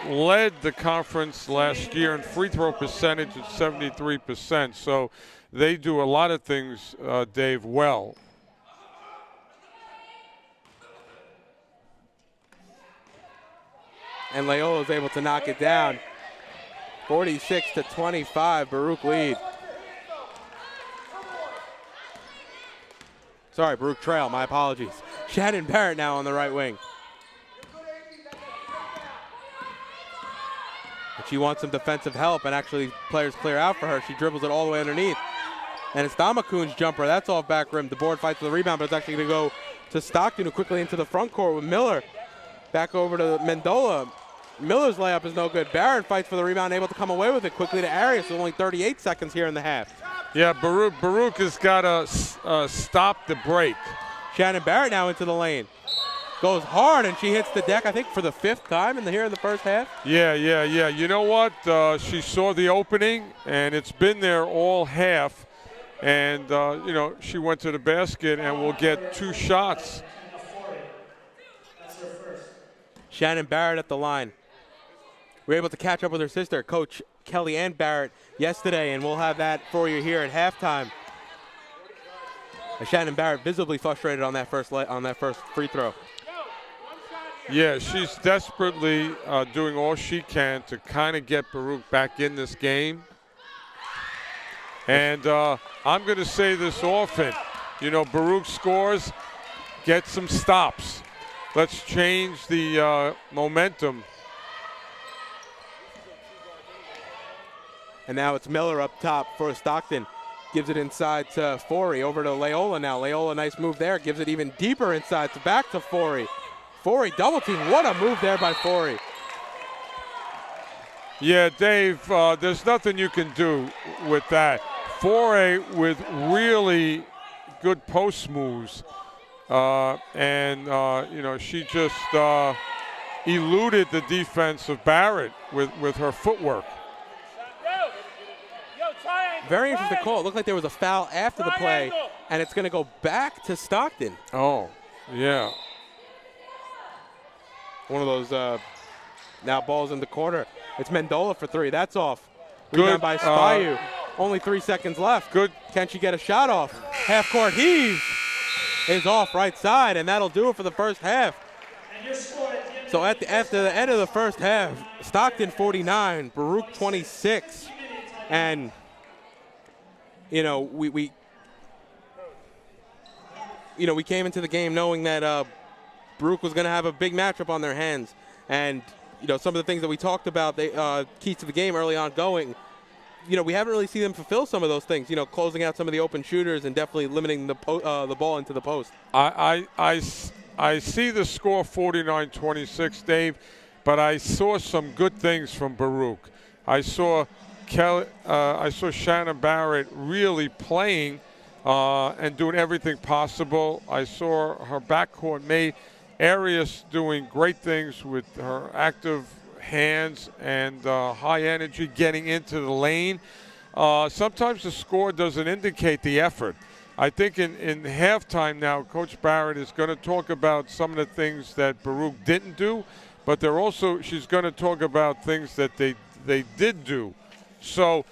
led the conference last year in free throw percentage at 73%. So they do a lot of things, Dave, well. And Leola is able to knock it down. 46-25, Baruch lead. Sorry, Baruch trail, my apologies. Shannon Barrett now on the right wing. And she wants some defensive help, and actually players clear out for her. She dribbles it all the way underneath. And it's Thamacoon's jumper. That's off back rim. DeBoard fights for the rebound, but it's actually going to go to Stockton, who quickly into the front court with Miller. Back over to Mendola. Miller's layup is no good. Barrett fights for the rebound, able to come away with it quickly to Arias with only 38 seconds here in the half. Yeah, Baruch has got to stop the break. Shannon Barrett now into the lane. Goes hard, and she hits the deck, I think, for the 5th time here in the first half. Yeah. You know what? She saw the opening, and it's been there all half. And, she went to the basket and will get 2 shots. Shannon Barrett at the line. We were able to catch up with her sister, Coach Kelly Ann Barrett, yesterday, and we'll have that for you here at halftime. And Shannon Barrett visibly frustrated on that first free throw. Yeah, she's desperately doing all she can to kind of get Baruch back in this game. And I'm going to say this often. Baruch scores, get some stops. Let's change the momentum. And now it's Miller up top for Stockton. Gives it inside to Forey. Over to Leola now. Leola, nice move there. Gives it even deeper inside. Back to Forey. Forey double team. What a move there by Forey. Yeah, Dave, there's nothing you can do with that. Forey with really good post moves. She just eluded the defense of Barrett with her footwork. Very interesting call. It looked like there was a foul after the play, and it's going to go back to Stockton. Oh, yeah. One of those now balls in the corner. It's Mendola for 3. That's off. Good. Rebound by Spayu. Only 3 seconds left. Good. Can she get a shot off? Half court heave is off right side, and that'll do it for the first half. So after the end of the first half, Stockton 49, Baruch 26, and we came into the game knowing that Baruch was going to have a big matchup on their hands, and some of the things that we talked about, keys to the game early on going. We haven't really seen them fulfill some of those things. Closing out some of the open shooters and definitely limiting the ball into the post. I see the score 49-26, Dave, but I saw some good things from Baruch. I saw Shannon Barrett really playing and doing everything possible. I saw her backcourt mate, Arias, doing great things with her active hands and high energy getting into the lane. Sometimes the score doesn't indicate the effort. I think in halftime now, Coach Barrett is going to talk about some of the things that Baruch didn't do, but she's going to talk about things that they did do. So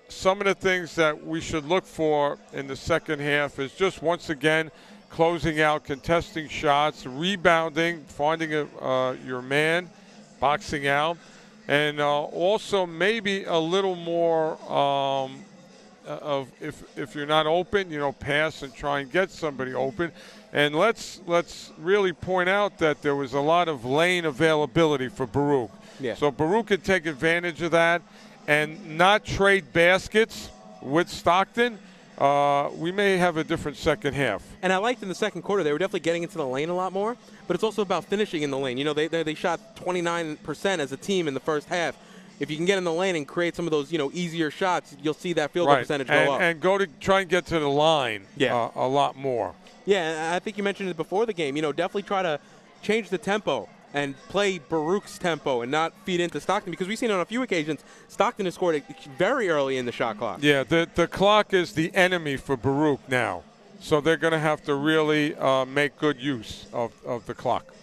some of the things that we should look for in the second half is just, once again, closing out, contesting shots, rebounding, finding your man, boxing out, and also maybe a little more of if you're not open, pass and try and get somebody open. And let's really point out that there was a lot of lane availability for Baruch. Yeah. So Baruch could take advantage of that and not trade baskets with Stockton. We may have a different second half. And I liked in the second quarter, they were definitely getting into the lane a lot more, but it's also about finishing in the lane. They shot 29% as a team in the first half. If you can get in the lane and create some of those, easier shots, you'll see that field goal percentage go up. And go to try and get to the line a lot more. Yeah, and I think you mentioned it before the game. Definitely try to change the tempo and play Baruch's tempo and not feed into Stockton, because we've seen on a few occasions Stockton has scored very early in the shot clock. Yeah, the clock is the enemy for Baruch now. So they're going to have to really make good use of the clock.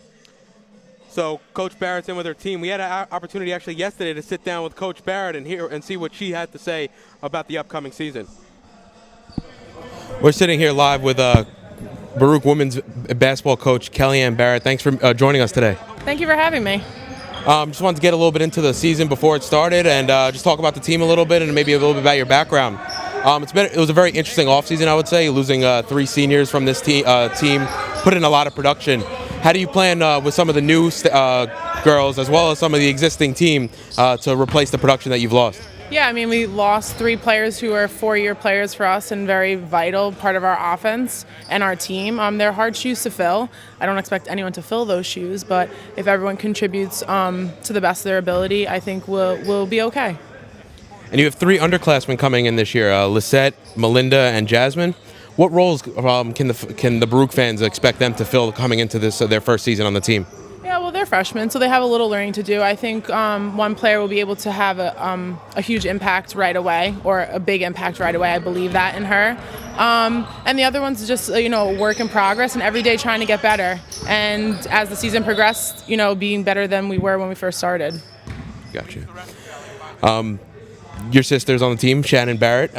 So Coach Barrett's in with her team. We had an opportunity actually yesterday to sit down with Coach Barrett and hear and see what she had to say about the upcoming season. We're sitting here live with Baruch women's basketball coach Kellyanne Barrett. Thanks for joining us today. Thank you for having me. Just wanted to get a little bit into the season before it started and just talk about the team a little bit and maybe a little bit about your background. It was a very interesting offseason, I would say, losing 3 seniors from this team, put in a lot of production. How do you plan with some of the new girls as well as some of the existing team to replace the production that you've lost? Yeah, we lost 3 players who are 4-year players for us and very vital part of our offense and our team. They're hard shoes to fill. I don't expect anyone to fill those shoes, but if everyone contributes to the best of their ability, I think we'll be okay. And you have 3 underclassmen coming in this year, Lisette, Melinda, and Jasmine. What roles can the Baruch fans expect them to fill coming into this their first season on the team? Yeah, well, they're freshmen, so they have a little learning to do. I think one player will be able to have a huge impact right away, or a big impact right away. I believe that in her. And the other one's just a work in progress and every day trying to get better. And as the season progressed, being better than we were when we first started. Gotcha. Your sister's on the team, Shannon Barrett.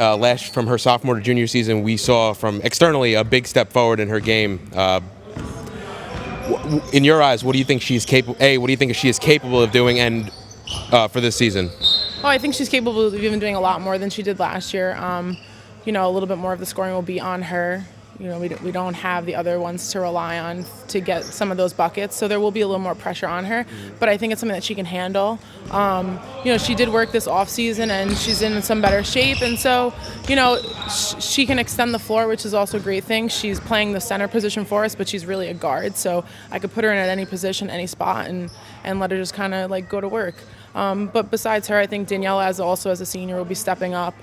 From her sophomore to junior season, we saw from externally a big step forward in her game. In your eyes, what do you think she's capable? What do you think she is capable of doing, and for this season? Oh, I think she's capable of even doing a lot more than she did last year. A little bit more of the scoring will be on her. We don't have the other ones to rely on to get some of those buckets, so there will be a little more pressure on her. But I think it's something that she can handle. She did work this off season, and she's in some better shape, and so she can extend the floor, which is also a great thing. She's playing the center position for us, but she's really a guard, so I could put her in at any position, any spot, and let her just kind of go to work. But besides her, I think Danielle, as a senior, will be stepping up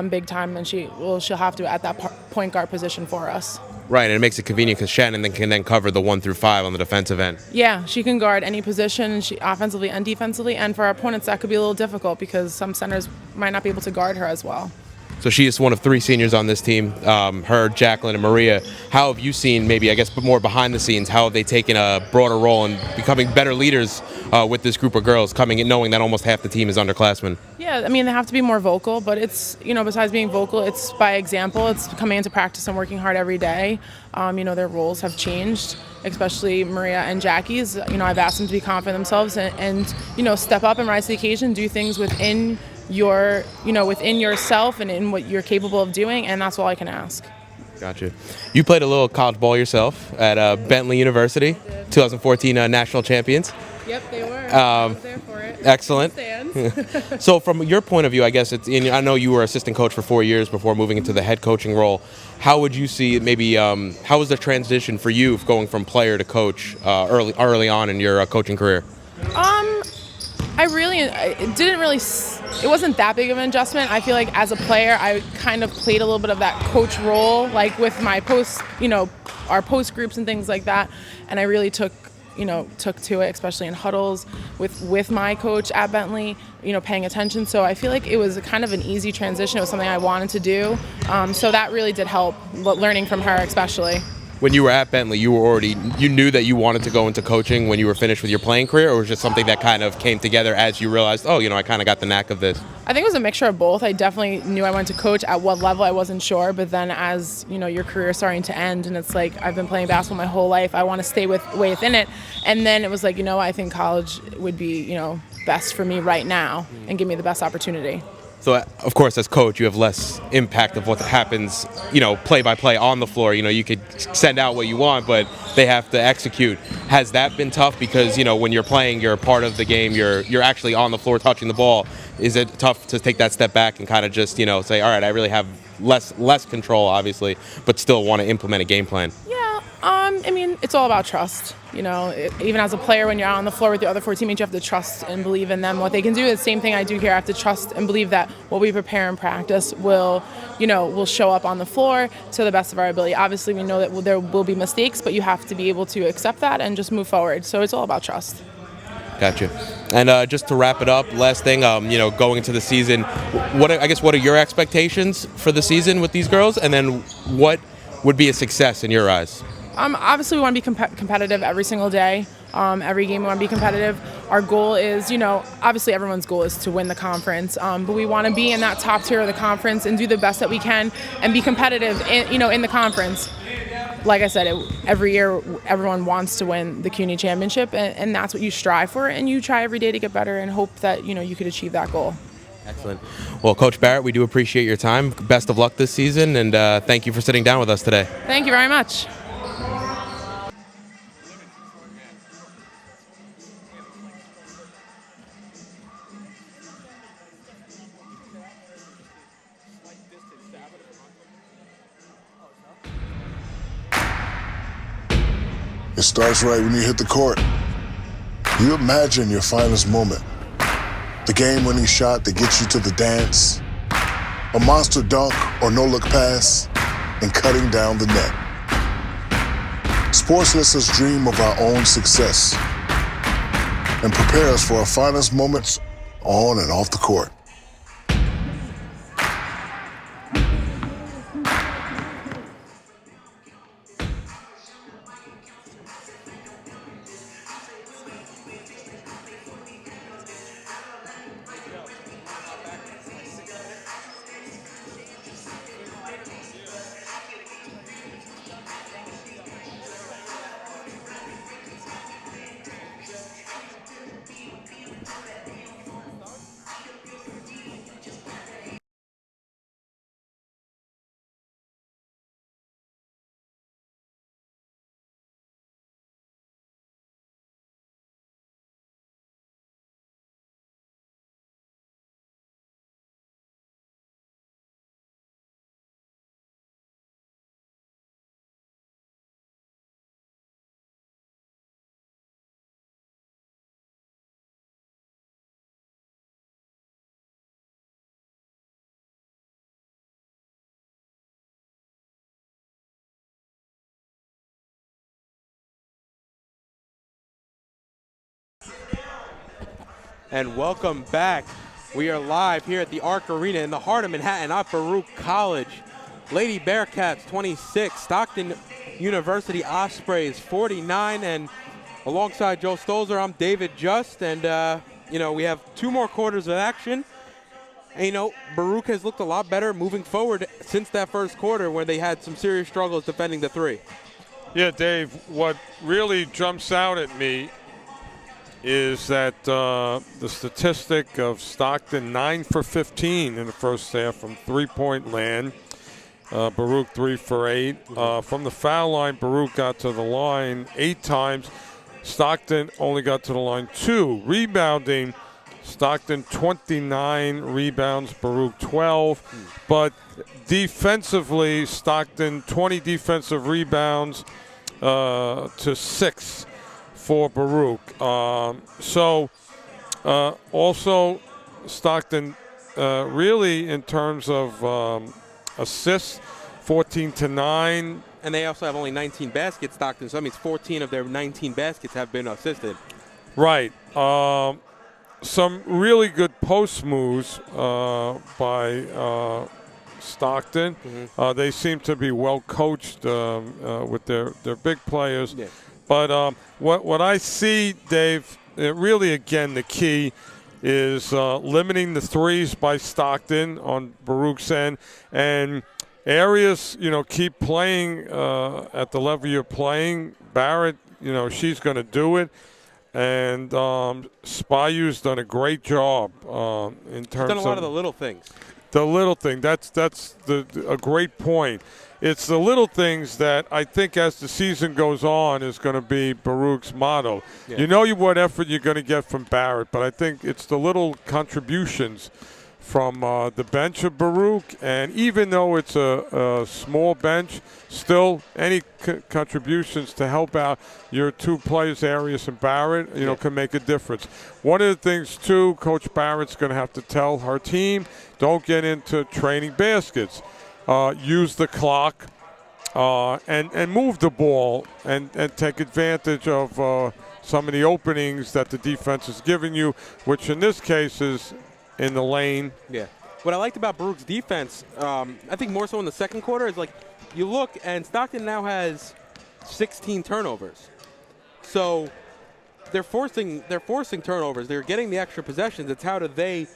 big time, and she'll have to at that point guard position for us. Right, and it makes it convenient because Shannon can then cover the 1 through 5 on the defensive end. Yeah, she can guard any position, offensively and defensively, and for our opponents that could be a little difficult because some centers might not be able to guard her as well. So she is one of 3 seniors on this team, her, Jacqueline, and Maria. How have you seen, maybe, I guess, more behind the scenes, how have they taken a broader role in becoming better leaders with this group of girls, coming in knowing that almost half the team is underclassmen? Yeah, they have to be more vocal, but it's, besides being vocal, it's by example. It's coming into practice and working hard every day. Their roles have changed, especially Maria and Jackie's. I've asked them to be confident in themselves and step up and rise to the occasion, do things within within yourself and in what you're capable of doing, and that's all I can ask. Gotcha. You played a little college ball yourself at Bentley University, 2014 national champions. Yep, they were. I was there for it. Excellent. So from your point of view, I guess I know you were assistant coach for 4 years before moving into the head coaching role. How would you see maybe how was the transition for you going from player to coach early on in your coaching career? It wasn't that big of an adjustment. I feel like as a player, I kind of played a little bit of that coach role, like with my our post groups and things like that. And I really took to it, especially in huddles with my coach at Bentley, paying attention. So I feel like it was kind of an easy transition. It was something I wanted to do. So that really did help, learning from her especially. When you were at Bentley, you knew that you wanted to go into coaching when you were finished with your playing career, or was it just something that kind of came together as you realized, I kind of got the knack of this? I think it was a mixture of both. I definitely knew I wanted to coach. At what level, I wasn't sure. But then as, your career is starting to end and it's like, I've been playing basketball my whole life. I want to stay within it. And then it was like, I think college would be, best for me right now and give me the best opportunity. So, of course, as coach, you have less impact of what happens, play by play on the floor. You could send out what you want, but they have to execute. Has that been tough? Because, when you're playing, you're a part of the game. You're actually on the floor touching the ball. Is it tough to take that step back and kind of just, say, all right, I really have less control, obviously, but still want to implement a game plan? Yeah. It's all about trust. Even as a player, when you're out on the floor with the other 4 teammates, you have to trust and believe in them, what they can do. The same thing I do here. I have to trust and believe that what we prepare and practice will show up on the floor to the best of our ability. Obviously, we know that there will be mistakes, but you have to be able to accept that and just move forward. So it's all about trust. Gotcha. And just to wrap it up, last thing, going into the season, what are your expectations for the season with these girls? And then what would be a success in your eyes? Obviously, we want to be competitive every single day. Every game we want to be competitive. Our goal is, obviously everyone's goal is to win the conference, but we want to be in that top tier of the conference and do the best that we can and be competitive in the conference. Like I said, every year everyone wants to win the CUNY championship, and that's what you strive for, and you try every day to get better and hope that you could achieve that goal. Excellent. Well, Coach Barrett, we do appreciate your time. Best of luck this season, and thank you for sitting down with us today. Thank you very much. It starts right when you hit the court. You imagine your finest moment. The game-winning shot that gets you to the dance, a monster dunk or no-look pass, and cutting down the net. Sports lets us dream of our own success and prepare us for our finest moments on and off the court. And welcome back. We are live here at the Arc Arena in the heart of Manhattan at Baruch College. Lady Bearcats 26, Stockton University Ospreys 49, and alongside Joe Stolzer, I'm David Just, and we have 2 more quarters of action. And Baruch has looked a lot better moving forward since that first quarter where they had some serious struggles defending the 3. Yeah, Dave, what really jumps out at me is that the statistic of Stockton 9 for 15 in the first half from three-point land. Baruch 3 for 8. From the foul line, Baruch got to the line 8 times. Stockton only got to the line 2. Rebounding, Stockton 29 rebounds, Baruch 12. But defensively, Stockton 20 defensive rebounds to 6 for Baruch. So Also, Stockton really in terms of assists, 14-9. And they also have only 19 baskets, Stockton, so that means 14 of their 19 baskets have been assisted. Right. Some really good post moves by Stockton. They seem to be well coached with their big players. Yeah. But what I see, Dave, really again the key is limiting the threes by Stockton on Baruch's end, and areas, keep playing at the level you're playing. Barrett, she's going to do it. And Spayu's done a great job in terms of. Done a lot of the little things. The little thing. That's a great point. It's the little things that I think as the season goes on is going to be Baruch's motto. Yeah. You know what effort you're going to get from Barrett, but I think it's the little contributions from the bench of Baruch, and even though it's a small bench, still any contributions to help out your two players, Arias and Barrett, can make a difference. One of the things, too, Coach Barrett's going to have to tell her team, don't get into training baskets. Use the clock and move the ball and take advantage of some of the openings that the defense is giving you, which in this case is in the lane. Yeah. What I liked about Baruch's defense, I think more so in the second quarter, is like you look and Stockton now has 16 turnovers. So they're forcing turnovers. They're getting the extra possessions. It's how do they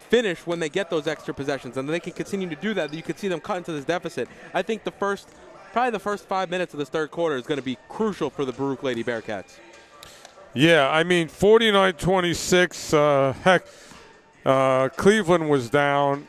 finish when they get those extra possessions, and they can continue to do that. You could see them cut into this deficit. I think probably the first 5 minutes of this third quarter is going to be crucial for the Baruch Lady Bearcats. Yeah, I mean 49-26. Heck. Cleveland was down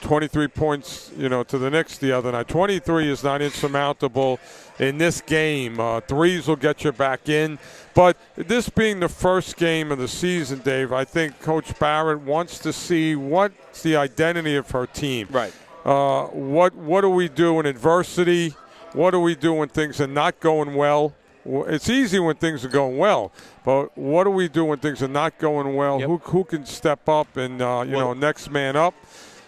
23 points, to the Knicks the other night. 23 is not insurmountable in this game. Threes will get you back in. But this being the first game of the season, Dave, I think Coach Barrett wants to see what's the identity of her team. Right. What do we do in adversity? What do we do when things are not going well? It's easy when things are going well, but what do we do when things are not going well? Yep. Who can step up and next man up?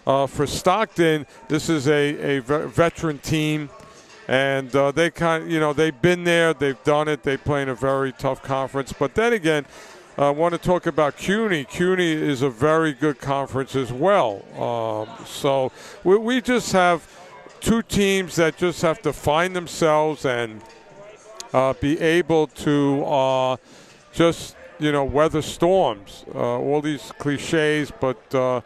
For Stockton, this is a veteran team, and they they've been there, they've done it. They play in a very tough conference. But then again, I want to talk about CUNY. CUNY is a very good conference as well. So we just have two teams that just have to find themselves and be able to just, weather storms, all these cliches. But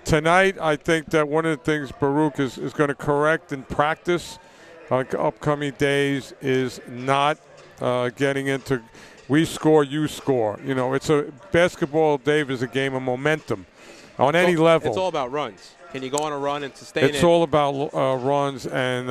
tonight, I think that one of the things Baruch is going to correct in practice upcoming days is not getting into we score, you score. It's a basketball, Dave, is a game of momentum on any level. It's all about runs. Can you go on a run and sustain it? It's all about runs, and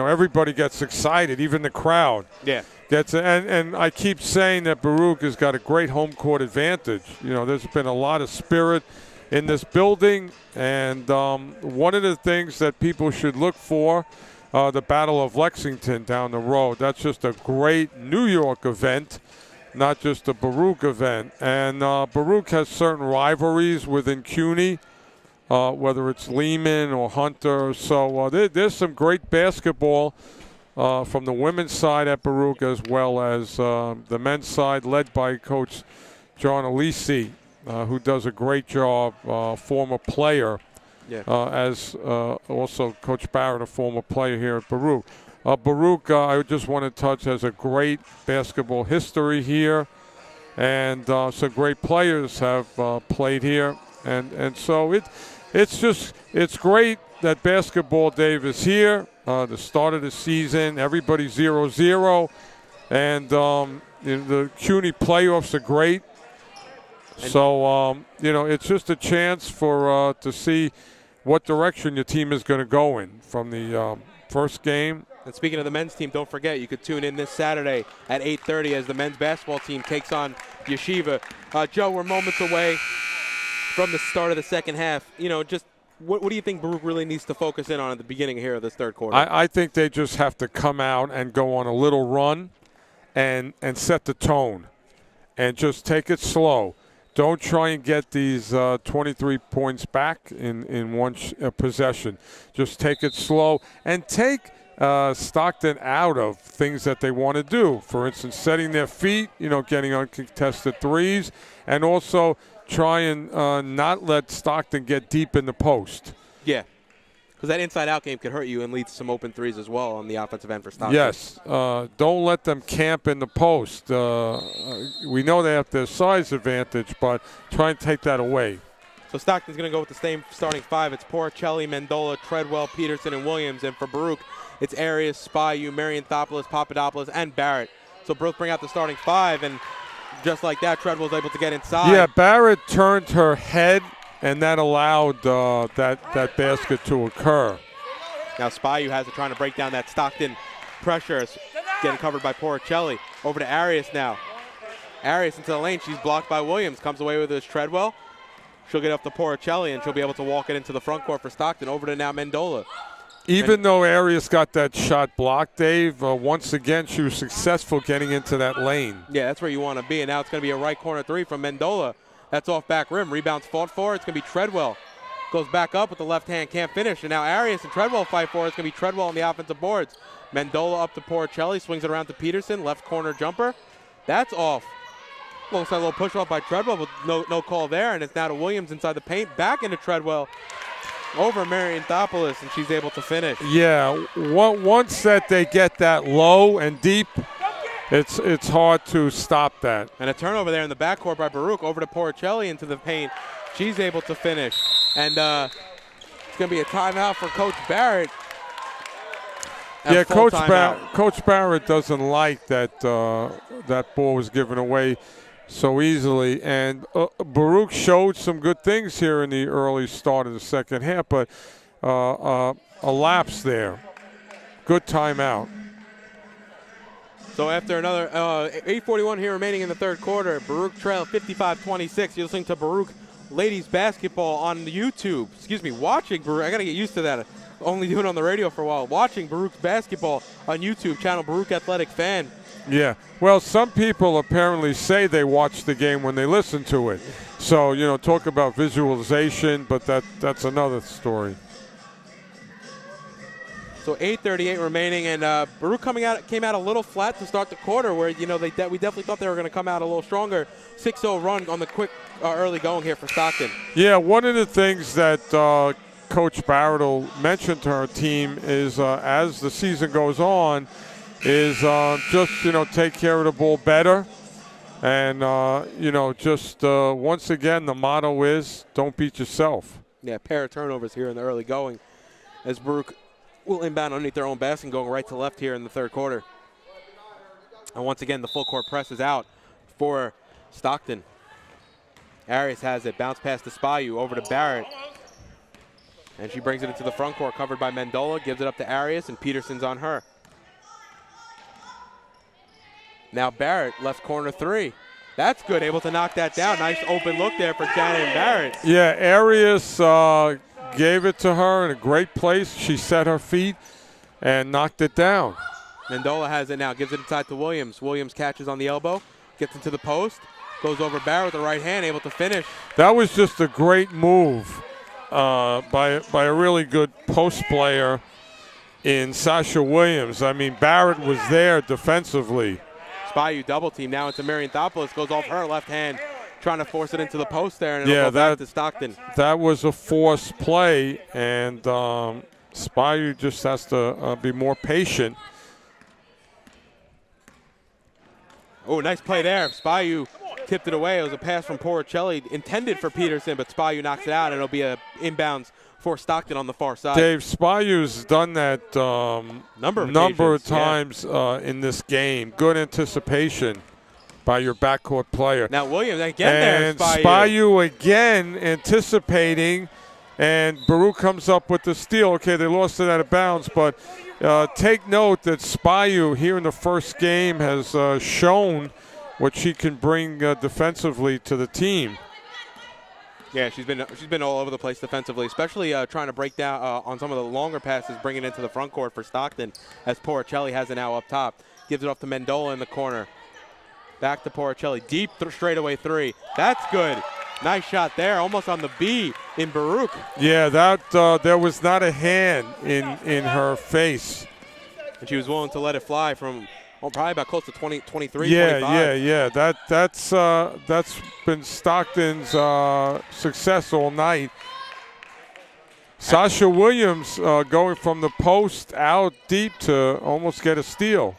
everybody gets excited, even the crowd. Yeah. And I keep saying that Baruch has got a great home court advantage. There's been a lot of spirit in this building, and one of the things that people should look for, the Battle of Lexington down the road. That's just a great New York event, not just a Baruch event. And Baruch has certain rivalries within CUNY, whether it's Lehman or Hunter. So there's some great basketball from the women's side at Baruch, as well as the men's side, led by Coach John Alisi, who does a great job, former player, as also Coach Barrett, a former player here at Baruch. Baruch, I just want to touch, has a great basketball history here, and some great players have played here, and so it's great that basketball, Dave, is here. The start of the season, everybody 0-0, and the CUNY playoffs are great. So it's just a chance for to see what direction your team is going to go in from the first game. And speaking of the men's team, don't forget, you could tune in this Saturday at 8:30 as the men's basketball team takes on Yeshiva. Joe, we're moments away from the start of the second half. Just what do you think Baruch really needs to focus in on at the beginning here of this third quarter? I think they just have to come out and go on a little run and set the tone. and just take it slow. Don't try and get these 23 points back in one possession. Just take it slow and take Stockton out of things that they want to do. For instance, setting their feet, getting uncontested threes, and also try and not let Stockton get deep in the post. Yeah, because that inside-out game could hurt you and lead to some open threes as well on the offensive end for Stockton. Yes, don't let them camp in the post. We know they have their size advantage, but try and take that away. So Stockton's going to go with the same starting five. It's Porcelli, Mendola, Treadwell, Peterson, and Williams. And for Baruch, it's Arias, Spayu, Marianthopoulos, Papadopoulos, and Barrett. So both bring out the starting five, and just like that, Treadwell's able to get inside. Yeah, Barrett turned her head, and that allowed that basket to occur. Now Spayu has it trying to break down that Stockton pressure. It's getting covered by Porcelli. Over to Arias now. Arias into the lane. She's blocked by Williams. Comes away with his Treadwell. She'll get up to Porcelli, and she'll be able to walk it into the front court for Stockton. Over to now Mendola. Even though Arias got that shot blocked, Dave, once again she was successful getting into that lane. Yeah, that's where you want to be. And now it's going to be a right corner three from Mendola. That's off back rim. Rebounds fought for. It's going to be Treadwell. Goes back up with the left hand, can't finish. And now Arias and Treadwell fight for it. It's going to be Treadwell on the offensive boards. Mendola up to Porcelli, swings it around to Peterson. Left corner jumper. That's off. Looks like a little push off by Treadwell, but no call there. And it's now to Williams inside the paint. Back into Treadwell. Over Marianthopoulos, and she's able to finish. Yeah, once that they get that low and deep, it's hard to stop that. And a turnover there in the backcourt by Baruch. Over to Porcelli into the paint. She's able to finish. And it's going to be a timeout for Coach Barrett. Yeah, Coach Barrett doesn't like that that ball was given away so easily, and Baruch showed some good things here in the early start of the second half, but a lapse there. Good timeout. So after another 8:41 here remaining in the third quarter, Baruch trail 55-26. You're listening to Baruch ladies basketball on YouTube. Excuse me, watching Baruch. I got to get used to that. Only doing it on the radio for a while. Watching Baruch basketball on YouTube, channel Baruch Athletic Fan. Yeah, well, some people apparently say they watch the game when they listen to it. So, talk about visualization, but that's another story. So 8:38 remaining, and Baruch came out a little flat to start the quarter, where we definitely thought they were going to come out a little stronger. 6-0 run on the quick early going here for Stockton. Yeah, one of the things that Coach Barrett will mention to her team is as the season goes on, is just take care of the ball better, and once again the motto is don't beat yourself. Yeah, pair of turnovers here in the early going, as Baruch will inbound underneath their own basket, going right to left here in the third quarter. And once again the full court press is out for Stockton. Arias has it, bounce pass to Spayu, over to Barrett. And she brings it into the front court, covered by Mendola, gives it up to Arias, and Peterson's on her. Now Barrett, left corner three. That's good, able to knock that down. Nice open look there for Shannon Barrett. Yeah, Arias gave it to her in a great place. She set her feet and knocked it down. Mendola has it now, gives it inside to Williams. Williams catches on the elbow, gets into the post, goes over Barrett with the right hand, able to finish. That was just a great move by a really good post player in Sasha Williams. I mean, Barrett was there defensively. Spayu double team now into Marianthopoulos, goes off her left hand, trying to force it into the post there, and it'll go back to Stockton. That was a forced play, and Spayu just has to be more patient. Oh, nice play there. Spayu tipped it away. It was a pass from Porcelli intended for Peterson, but Spayu knocks it out, and it'll be a inbounds for Stockton on the far side. Dave, Spayu's done that number of times in this game. Good anticipation by your backcourt player. Now Williams again and there, Spayu again anticipating, and Baruch comes up with the steal. Okay, they lost it out of bounds, but take note that Spayu here in the first game has shown what she can bring defensively to the team. Yeah, she's been all over the place defensively, especially trying to break down on some of the longer passes, bringing it into the front court for Stockton, as Porcelli has it now up top. Gives it off to Mendola in the corner. Back to Porcelli. Deep straightaway three. That's good. Nice shot there, almost on the B in Baruch. Yeah, that there was not a hand in her face. And she was willing to let it fly from probably about close to 20, 23, Yeah, 25. yeah. That's been Stockton's success all night. Sasha Williams going from the post out deep to almost get a steal.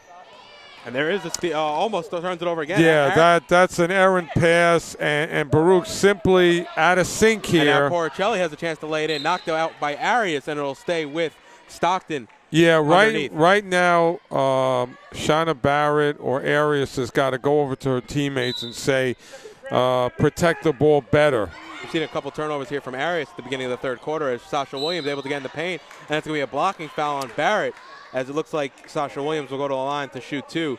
And there is a steal, almost turns it over again. Yeah, that's an errant pass, and Baruch simply out of sync here. And now Porcelli has a chance to lay it in, knocked out by Arias, and it'll stay with Stockton. Yeah, underneath. right now, Shauna Barrett or Arias has got to go over to her teammates and say, protect the ball better. We've seen a couple turnovers here from Arias at the beginning of the third quarter as Sasha Williams able to get in the paint, and it's going to be a blocking foul on Barrett, as it looks like Sasha Williams will go to the line to shoot two.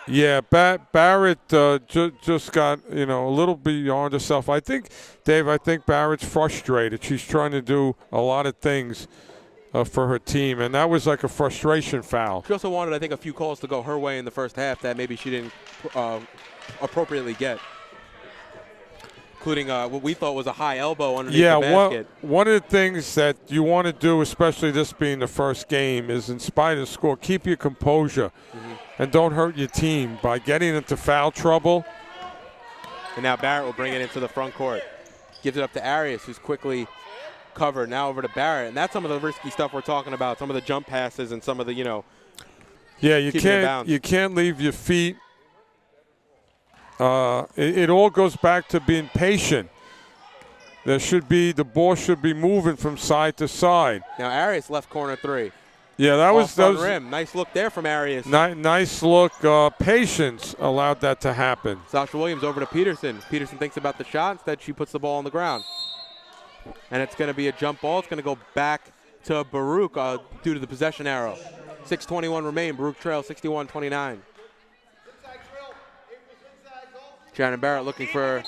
Yeah, Barrett just got, a little beyond herself. I think Barrett's frustrated. She's trying to do a lot of things for her team, and that was like a frustration foul. She also wanted, I think, a few calls to go her way in the first half that maybe she didn't appropriately get, including what we thought was a high elbow underneath the basket. One of the things that you want to do, especially this being the first game, is in spite of the score, keep your composure and don't hurt your team by getting into foul trouble. And now Barrett will bring it into the front court. Gives it up to Arias, who's quickly covered. Now over to Barrett. And that's some of the risky stuff we're talking about, some of the jump passes and some of the, Yeah, you can't leave your feet. It all goes back to being patient. The ball should be moving from side to side. Now Arias left corner three. Yeah, that was rim. Nice look there from Arias. Nice look. Patience allowed that to happen. Sasha Williams over to Peterson. Peterson thinks about the shot. Instead, she puts the ball on the ground. And it's going to be a jump ball. It's going to go back to Baruch due to the possession arrow. 6:21 remain. Baruch trail 61-29. Shannon Barrett looking for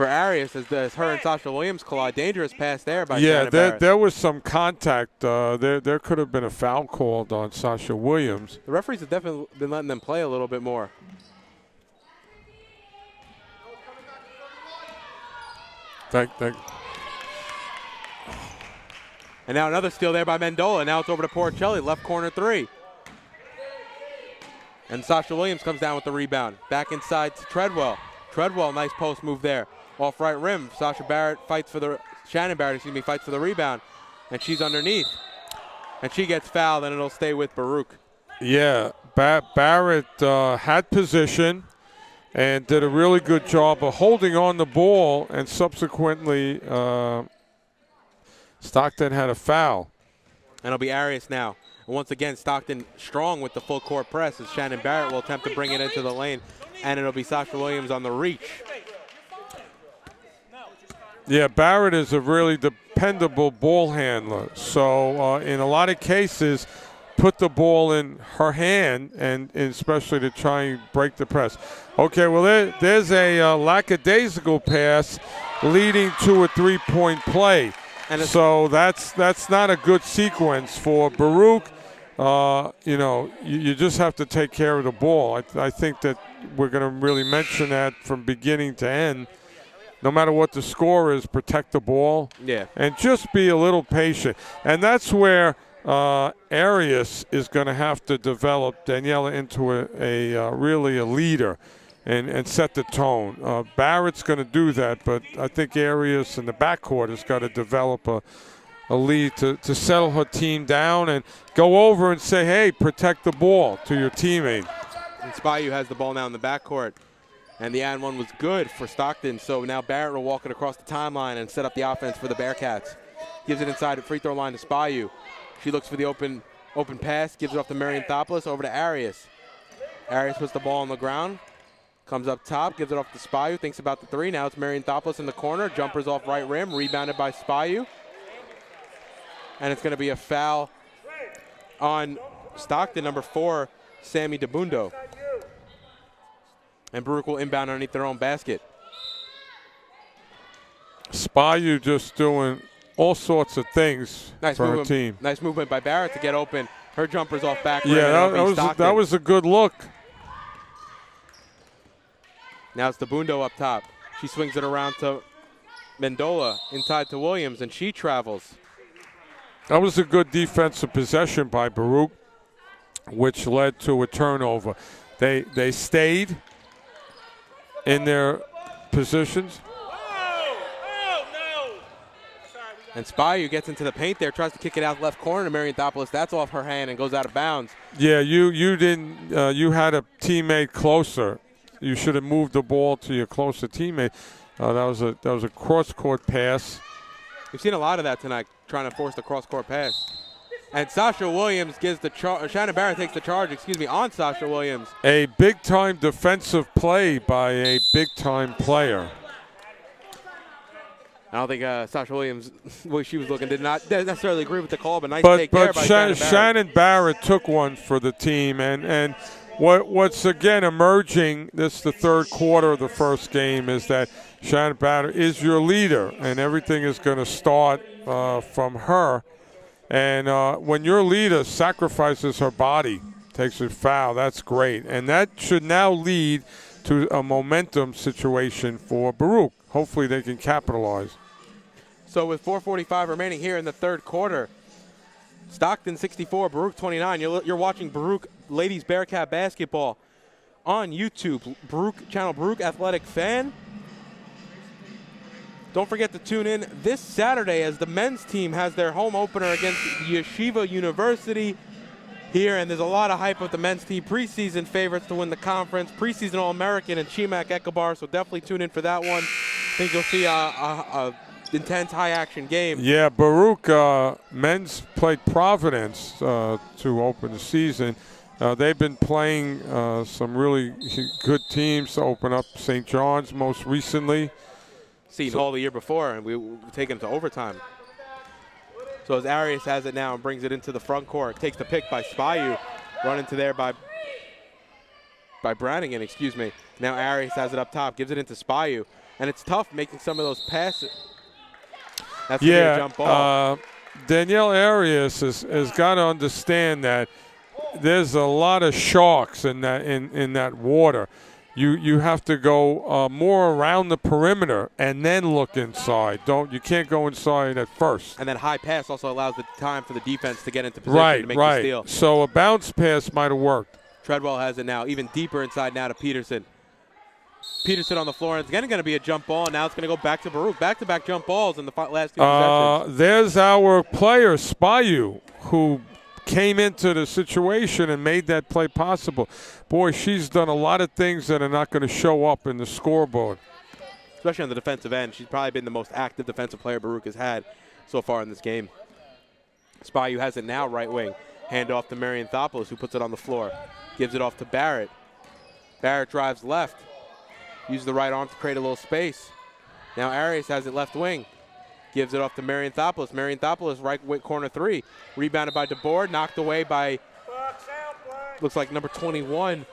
Arias as her and Sasha Williams collide. Dangerous pass there by Shannon Barrett. There was some contact. There could have been a foul called on Sasha Williams. The referees have definitely been letting them play a little bit more. Thank. And now another steal there by Mendola. Now it's over to Porcelli, left corner three. And Sasha Williams comes down with the rebound. Back inside to Treadwell. Treadwell, nice post move there. Off right rim. Shannon Barrett fights for the rebound. And she's underneath. And she gets fouled, and it'll stay with Baruch. Yeah, Barrett had position and did a really good job of holding on the ball, and subsequently Stockton had a foul. And it'll be Arias now. And once again, Stockton strong with the full court press as Shannon Barrett will attempt to bring it into the lane. And it'll be Sasha Williams on the reach. Yeah, Barrett is a really dependable ball handler. So in a lot of cases, put the ball in her hand, and especially to try and break the press. Okay, well, there's a lackadaisical pass leading to a three-point play. And so that's not a good sequence for Baruch. You just have to take care of the ball. I think that we're going to really mention that from beginning to end. No matter what the score is, protect the ball. Yeah. And just be a little patient. And that's where Arias is going to have to develop Daniela into really a leader and set the tone. Barrett's going to do that, but I think Arias in the backcourt has got to develop a lead to settle her team down and go over and say, hey, protect the ball to your teammate. And Spyu has the ball now in the backcourt. And the and one was good for Stockton, so now Barrett will walk it across the timeline and set up the offense for the Bearcats. Gives it inside the free throw line to Spyu. She looks for the open pass, gives it off to Marion Thopoulos, over to Arias. Arias puts the ball on the ground, comes up top, gives it off to Spyu, thinks about the three. Now it's Marion Thopoulos in the corner, jumpers off right rim, rebounded by Spyu. And it's going to be a foul on Stockton, number 4, Sammy DeBundo. And Baruch will inbound underneath their own basket. Spyu just doing all sorts of things for her team. Nice movement by Barrett to get open. Her jumper's off back rim. Yeah, that was a good look. Now it's the Bundo up top. She swings it around to Mendola, inside to Williams, and she travels. That was a good defensive possession by Baruch, which led to a turnover. They stayed in their positions. And Spyu gets into the paint there, tries to kick it out left corner to Marianthopoulos. That's off her hand and goes out of bounds. Yeah, you didn't. You had a teammate closer. You should have moved the ball to your closer teammate. That was a cross-court pass. We've seen a lot of that tonight, trying to force the cross-court pass. And Sasha Williams gives the charge. Shannon Barrett takes the charge, on Sasha Williams. A big-time defensive play by a big-time player. I don't think Sasha Williams, the way she was looking, did not necessarily agree with the call, but nice take there by Shannon Barrett took one for the team, and what's again emerging, this is the third quarter of the first game, is that Shannon Barrett is your leader, and everything is going to start from her. And when your leader sacrifices her body, takes a foul, that's great. And that should now lead to a momentum situation for Baruch. Hopefully they can capitalize. So with 4:45 remaining here in the third quarter, Stockton 64, Baruch 29. You're watching Baruch Ladies Bearcat Basketball on YouTube. Channel Baruch Athletic Fan. Don't forget to tune in this Saturday as the men's team has their home opener against Yeshiva University here, and there's a lot of hype with the men's team. Preseason favorites to win the conference, preseason All-American and Chimak Ekabar, so definitely tune in for that one. I think you'll see a intense, high-action game. Yeah, Baruch men's played Providence to open the season. They've been playing some really good teams to open up. St. John's most recently. Seen Hall the year before, and we take him to overtime. So as Arias has it now and brings it into the front court, takes the pick by Spyu, run into there by Brannigan, excuse me. Now Arias has it up top, gives it into Spyu, and it's tough making some of those passes. That's going to be a jump ball. Danielle Arias has got to understand that there's a lot of sharks in that water. You have to go more around the perimeter and then look inside. You can't go inside at first. And then high pass also allows the time for the defense to get into position to make the steal. So a bounce pass might have worked. Treadwell has it now, even deeper inside now to Peterson. Peterson on the floor, and it's again going to be a jump ball, and now it's going to go back to Baruch. Back-to-back jump balls in the last two possessions. There's our player, Spyu, who came into the situation and made that play possible. Boy, she's done a lot of things that are not going to show up in the scoreboard. Especially on the defensive end. She's probably been the most active defensive player Baruch has had so far in this game. Spyu has it now right wing. Hand off to Marianthopoulos, who puts it on the floor. Gives it off to Barrett. Barrett drives left. Uses the right arm to create a little space. Now Arias has it left wing. Gives it off to Marianthopoulos. Marianthopoulos, right corner three. Rebounded by DeBoer, knocked away by, looks like number 21,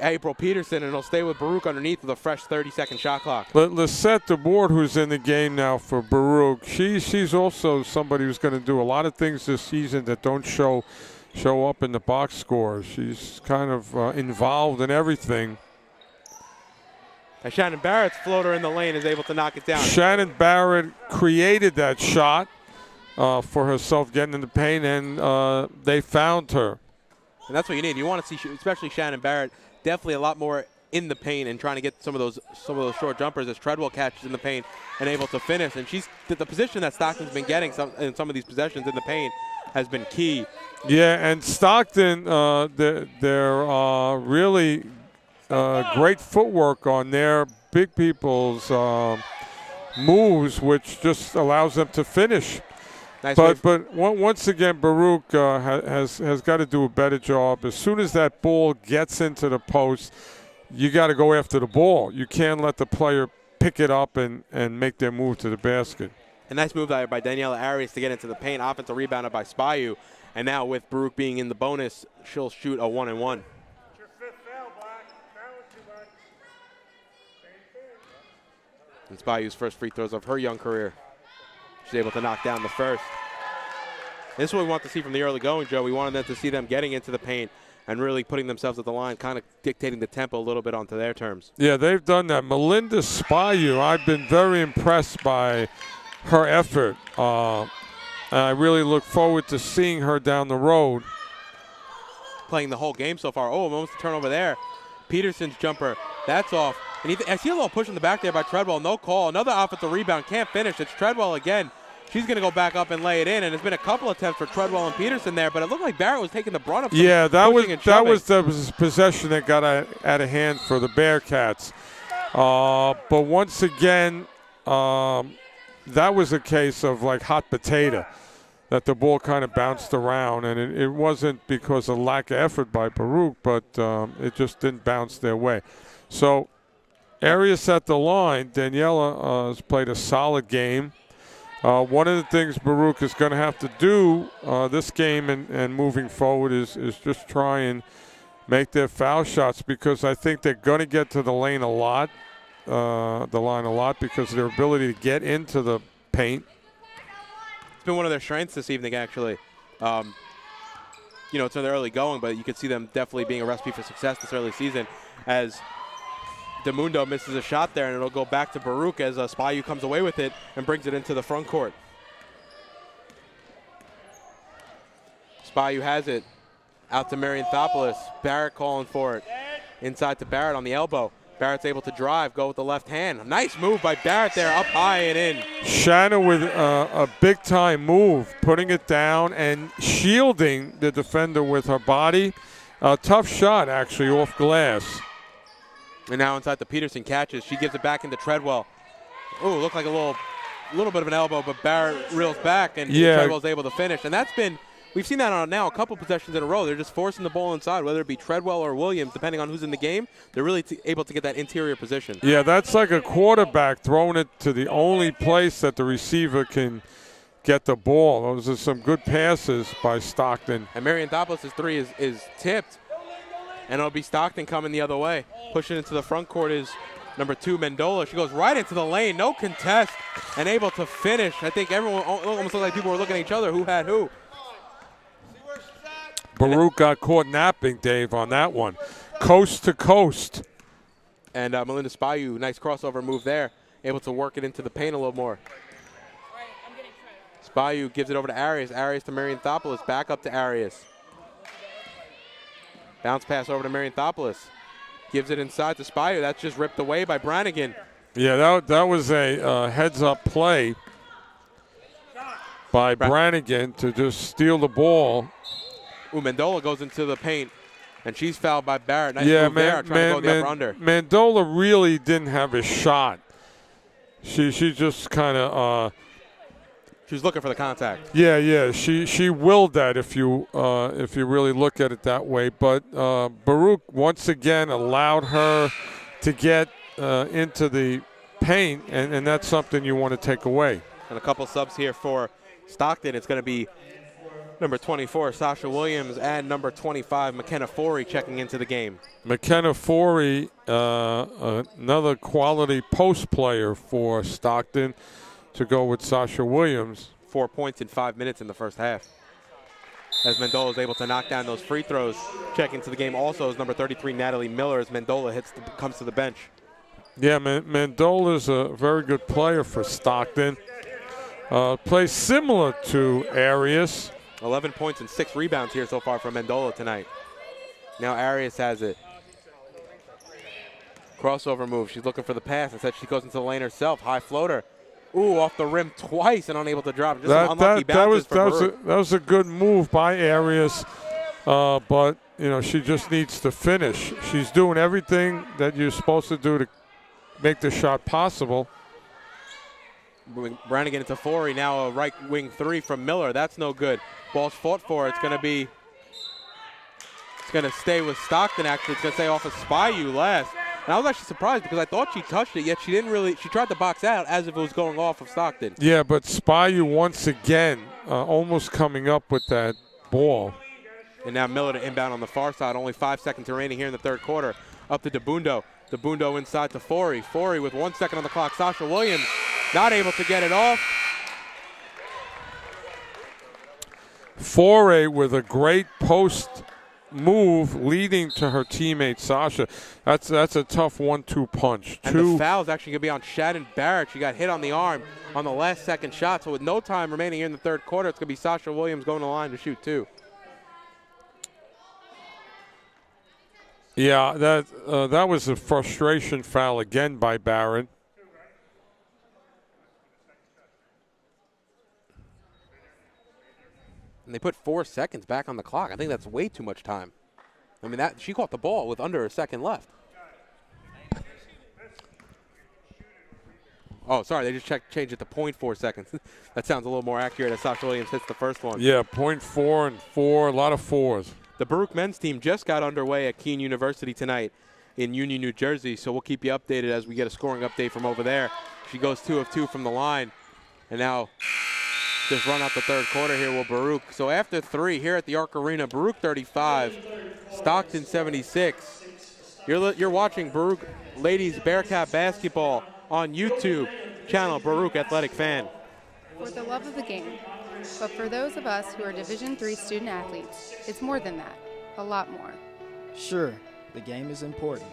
April Peterson, and it'll stay with Baruch underneath with a fresh 30-second shot clock. Lisette DeBoer, who's in the game now for Baruch, she's also somebody who's going to do a lot of things this season that don't show up in the box score. She's kind of involved in everything. And Shannon Barrett's floater in the lane is able to knock it down. Shannon Barrett created that shot for herself getting in the paint, and they found her. And that's what you need. You want to see, especially Shannon Barrett, definitely a lot more in the paint and trying to get some of those short jumpers as Treadwell catches in the paint and able to finish. And she's the position that Stockton's been getting in some of these possessions in the paint has been key. Yeah, and Stockton, they're really great footwork on their big people's moves, which just allows them to finish. Nice but once again, Baruch has got to do a better job. As soon as that ball gets into the post, you got to go after the ball. You can't let the player pick it up and make their move to the basket. A nice move there by Daniela Arias to get into the paint. Offensive rebounded by Spyu. And now with Baruch being in the bonus, she'll shoot a 1-and-1. And Spyu's first free throws of her young career. She's able to knock down the first. This is what we want to see from the early going, Joe. We wanted them to see them getting into the paint, and really putting themselves at the line, kind of dictating the tempo a little bit onto their terms. Yeah, they've done that. Melinda Spayu, I've been very impressed by her effort. And I really look forward to seeing her down the road. Playing the whole game so far. Oh, almost a turnover there. Peterson's jumper, that's off. And I see a little push in the back there by Treadwell. No call. Another offensive rebound. Can't finish. It's Treadwell again. She's going to go back up and lay it in. And there's been a couple attempts for Treadwell and Peterson there, but it looked like Barrett was taking the brunt of some that was the possession that got out of hand for the Bearcats. But once again, that was a case of like hot potato, that the ball kind of bounced around, and it wasn't because of lack of effort by Baruch, but it just didn't bounce their way. So Arias at the line. Daniela has played a solid game. One of the things Baruch is going to have to do this game and moving forward is just try and make their foul shots, because I think they're going to get to the line a lot because of their ability to get into the paint. It's been one of their strengths this evening, actually. It's in the early going, but you could see them definitely being a recipe for success this early season, as DeMundo misses a shot there, and it'll go back to Baruch as Spayu comes away with it and brings it into the front court. Spayu has it out to Marianthopoulos. Barrett calling for it. Inside to Barrett on the elbow. Barrett's able to drive, go with the left hand. Nice move by Barrett there, up high and in. Shanna with a big-time move, putting it down and shielding the defender with her body. A tough shot, actually, off glass. And now inside the Peterson catches. She gives it back into Treadwell. Oh, looked like a little bit of an elbow, but Barrett reels back, and Treadwell's able to finish. And that's been, we've seen that on now a couple possessions in a row. They're just forcing the ball inside, whether it be Treadwell or Williams, depending on who's in the game. They're really able to get that interior position. Yeah, that's like a quarterback throwing it to the only place that the receiver can get the ball. Those are some good passes by Stockton. And Marianthopoulos' three is tipped. And it'll be Stockton coming the other way. Pushing into the front court is number 2, Mendola. She goes right into the lane, no contest, and able to finish. I think everyone almost looked like people were looking at each other, who had who. Baruch got caught napping, Dave, on that one. Coast to coast. And Melinda Spayu, nice crossover move there, able to work it into the paint a little more. Spayu gives it over to Arias. Arias to Marianthopoulos, back up to Arias. Bounce pass over to Marianthopoulos. Gives it inside to Spayu. That's just ripped away by Brannigan. Yeah, that was a heads-up play by Brannigan to just steal the ball. Ooh, Mendola goes into the paint, and she's fouled by Barrett. Nice move there, trying to go the upper under. Mendola really didn't have a shot. She just kind of she was looking for the contact. Yeah. She willed that if you really look at it that way. But Baruch once again allowed her to get into the paint, and that's something you want to take away. And a couple subs here for Stockton. It's going to be number 24, Sasha Williams, and number 25, McKenna Forey, checking into the game. McKenna Forey, another quality post player for Stockton, to go with Sasha Williams. 4 points in 5 minutes in the first half. As Mendola is able to knock down those free throws. Checking to the game also is number 33, Natalie Miller, as Mendola comes to the bench. Yeah, Mendola's a very good player for Stockton. Plays similar to Arias. 11 points and 6 rebounds here so far from Mendola tonight. Now Arias has it. Crossover move. She's looking for the pass. Instead, she goes into the lane herself. High floater. Ooh, off the rim twice and unable to drop. Just some unlucky bounces for Baruch. That was a good move by Arias, but she just needs to finish. She's doing everything that you're supposed to do to make the shot possible. Brannigan into Forey. Now a right wing 3 from Miller. That's no good. Ball's fought for. It's going to stay with Stockton. Actually, it's going to stay off of Spayu last. And I was actually surprised because I thought she touched it, yet she didn't really. She tried to box out as if it was going off of Stockton. Yeah, but Spayu once again almost coming up with that ball. And now Miller to inbound on the far side. Only 5 seconds remaining here in the third quarter. Up to DeBundo. DeBundo inside to Forey. Forey with 1 second on the clock. Sasha Williams not able to get it off. Forey with a great post move leading to her teammate Sasha. That's a tough 1-2 punch. And the foul is actually going to be on Shannon Barrett. She got hit on the arm on the last second shot. So with no time remaining here in the third quarter, it's going to be Sasha Williams going to the line to shoot 2. Yeah, that was a frustration foul again by Barrett. And they put 4 seconds back on the clock. I think that's way too much time. I mean, she caught the ball with under a second left. Oh, sorry, they just changed it to 0.4 seconds. That sounds a little more accurate as Sasha Williams hits the first one. Yeah, 0.4 and 4, a lot of 4s. The Baruch men's team just got underway at Keene University tonight in Union, New Jersey, so we'll keep you updated as we get a scoring update from over there. She goes 2 of 2 from the line, and now just run out the third quarter here with Baruch. So after 3 here at the Arc Arena, Baruch 35, Stockton 76. You're watching Baruch Ladies Bearcat Basketball on YouTube channel Baruch Athletic Fan. For the love of the game, but for those of us who are Division III student athletes, it's more than that, a lot more. Sure, the game is important,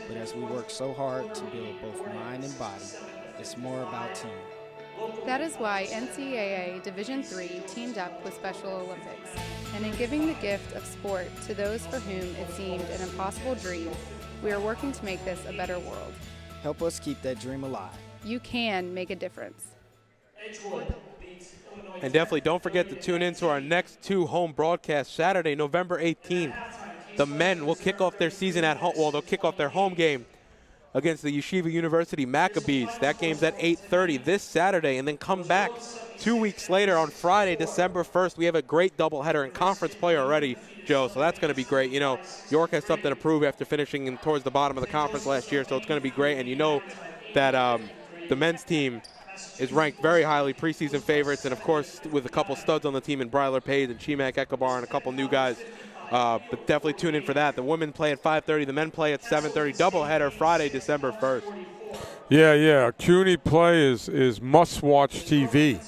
but as we work so hard to build both mind and body, it's more about team. That is why NCAA Division III teamed up with Special Olympics, and in giving the gift of sport to those for whom it seemed an impossible dream, we are working to make this a better world. Help us keep that dream alive. You can make a difference. And definitely don't forget to tune in to our next 2 home broadcasts. Saturday, November 18th, the men will kick off their season at home. Well, they'll kick off their home game against the Yeshiva University Maccabees. That game's at 8:30 this Saturday, and then come back 2 weeks later on Friday, December 1st. We have a great doubleheader in conference play already, Joe, so that's going to be great. You know, York has something to prove after finishing towards the bottom of the conference last year, so it's going to be great. And you know that the men's team is ranked very highly, preseason favorites, and of course with a couple studs on the team in Bryler Page and Chimak Ekabar and a couple new guys. But definitely tune in for that. The women play at 5:30, the men play at 7:30. Doubleheader Friday, December 1st. Yeah. CUNY play is must-watch TV.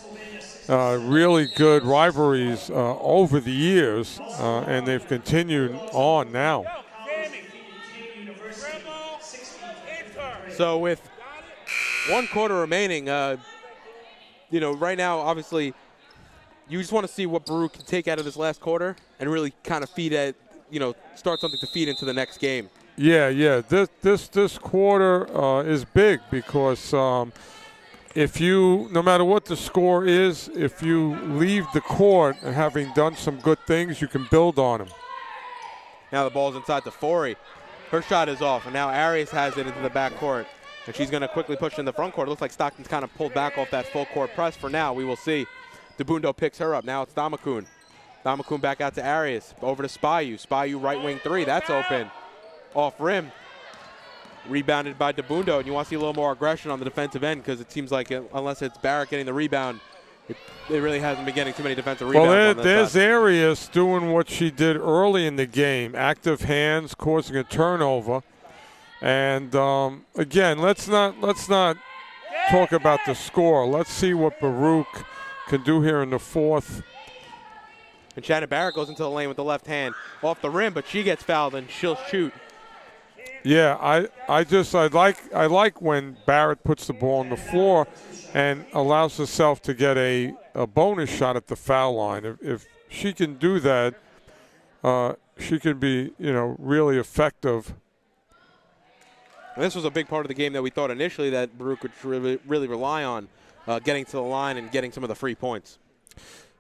Really good rivalries over the years, and they've continued on now. So with 1 quarter remaining, you know, right now, obviously, you just want to see what Baruch can take out of this last quarter and really kind of feed at, you know, start something to feed into the next game. Yeah. This quarter is big because if you, no matter what the score is, if you leave the court having done some good things, you can build on them. Now the ball's inside to Forey. Her shot is off, and now Arias has it into the back court. And she's going to quickly push in the front court. It looks like Stockton's kind of pulled back off that full court press for now. We will see. DeBundo picks her up. Now it's Damakun. Damakun back out to Arias. Over to Spayu. Spayu right wing 3. That's open. Off rim. Rebounded by DeBundo. And you want to see a little more aggression on the defensive end because it seems like unless it's Barrett getting the rebound, it really hasn't been getting too many defensive rebounds. Well, there's Arias doing what she did early in the game. Active hands causing a turnover. And again, let's not talk about the score. Let's see what Baruch can do here in the fourth. And Shannon Barrett goes into the lane with the left hand off the rim, but she gets fouled and she'll shoot. Yeah, I like when Barrett puts the ball on the floor and allows herself to get a bonus shot at the foul line. If she can do that, she can be, you know, really effective. And this was a big part of the game that we thought initially that Baruch would really rely on, getting to the line and getting some of the free points.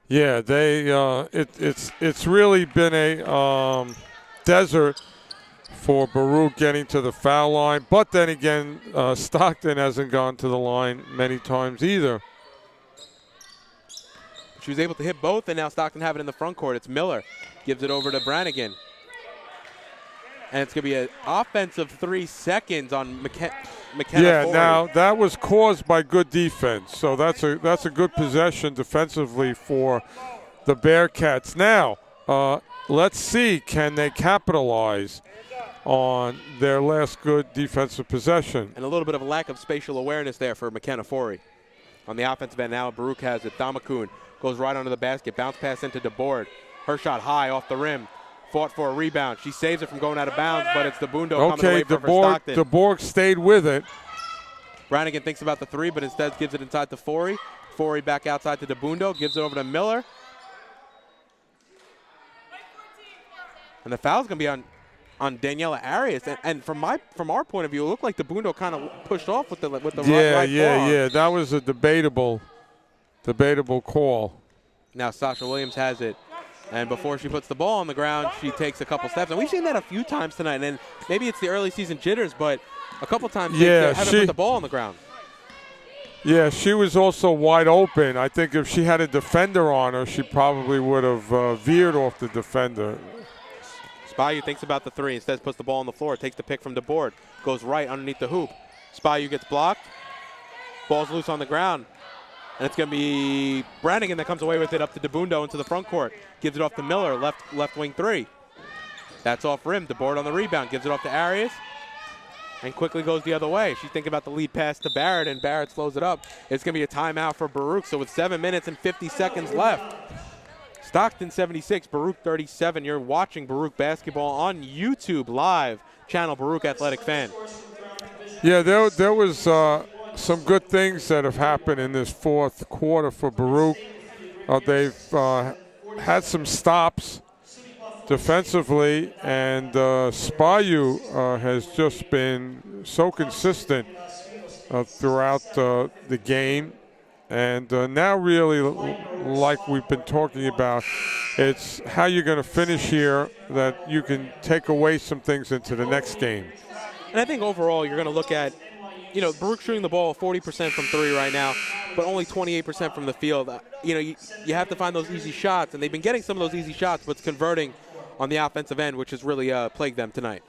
Yeah, it's really been a desert for Baruch getting to the foul line. But then again, Stockton hasn't gone to the line many times either. She was able to hit both, and now Stockton have it in the front court. It's Miller. Gives it over to Brannigan. And it's going to be an offensive 3 seconds on McKenna Yeah, Forey. now that was caused by good defense. So that's a good possession defensively for the Bearcats. Now, let's see, can they capitalize on their last good defensive possession? And a little bit of a lack of spatial awareness there for McKenna Forey. On the offensive end now, Baruch has it. Damakun goes right under the basket. Bounce pass into DeBoard. Her shot high off the rim. Fought for a rebound. She saves it from going out of bounds, but it's DeBundo coming away from Stockton. DeBorg stayed with it. Brannigan thinks about the three, but instead gives it inside to Forey. Forey back outside to DeBundo, gives it over to Miller. And the foul's going to be on Daniela Arias. And from our point of view, it looked like DeBundo kind of pushed off with the right forearm. Yeah. That was a debatable call. Now Sasha Williams has it. And before she puts the ball on the ground, she takes a couple steps. And we've seen that a few times tonight. And maybe it's the early season jitters, but a couple times they haven't put the ball on the ground. Yeah, she was also wide open. I think if she had a defender on her, she probably would have veered off the defender. Spayu thinks about the three. Instead puts the ball on the floor. Takes the pick from DeBoard. Goes right underneath the hoop. Spayu gets blocked. Ball's loose on the ground. And it's going to be Brannigan that comes away with it up to DeBundo into the front court. Gives it off to Miller, left wing three. That's off rim. DeBoard on the rebound. Gives it off to Arias. And quickly goes the other way. She's thinking about the lead pass to Barrett, and Barrett slows it up. It's going to be a timeout for Baruch. So with 7 minutes and 50 seconds left, Stockton 76, Baruch 37. You're watching Baruch basketball on YouTube live, channel Baruch Athletic Fan. Yeah, there was some good things that have happened in this fourth quarter for Baruch. They've had some stops defensively, and Spayu has just been so consistent throughout the game. And now really, like we've been talking about, it's how you're going to finish here that you can take away some things into the next game. And I think overall you're going to look at, Baruch shooting the ball 40% from three right now, but only 28% from the field. You have to find those easy shots, and they've been getting some of those easy shots, but it's converting on the offensive end, which has really plagued them tonight.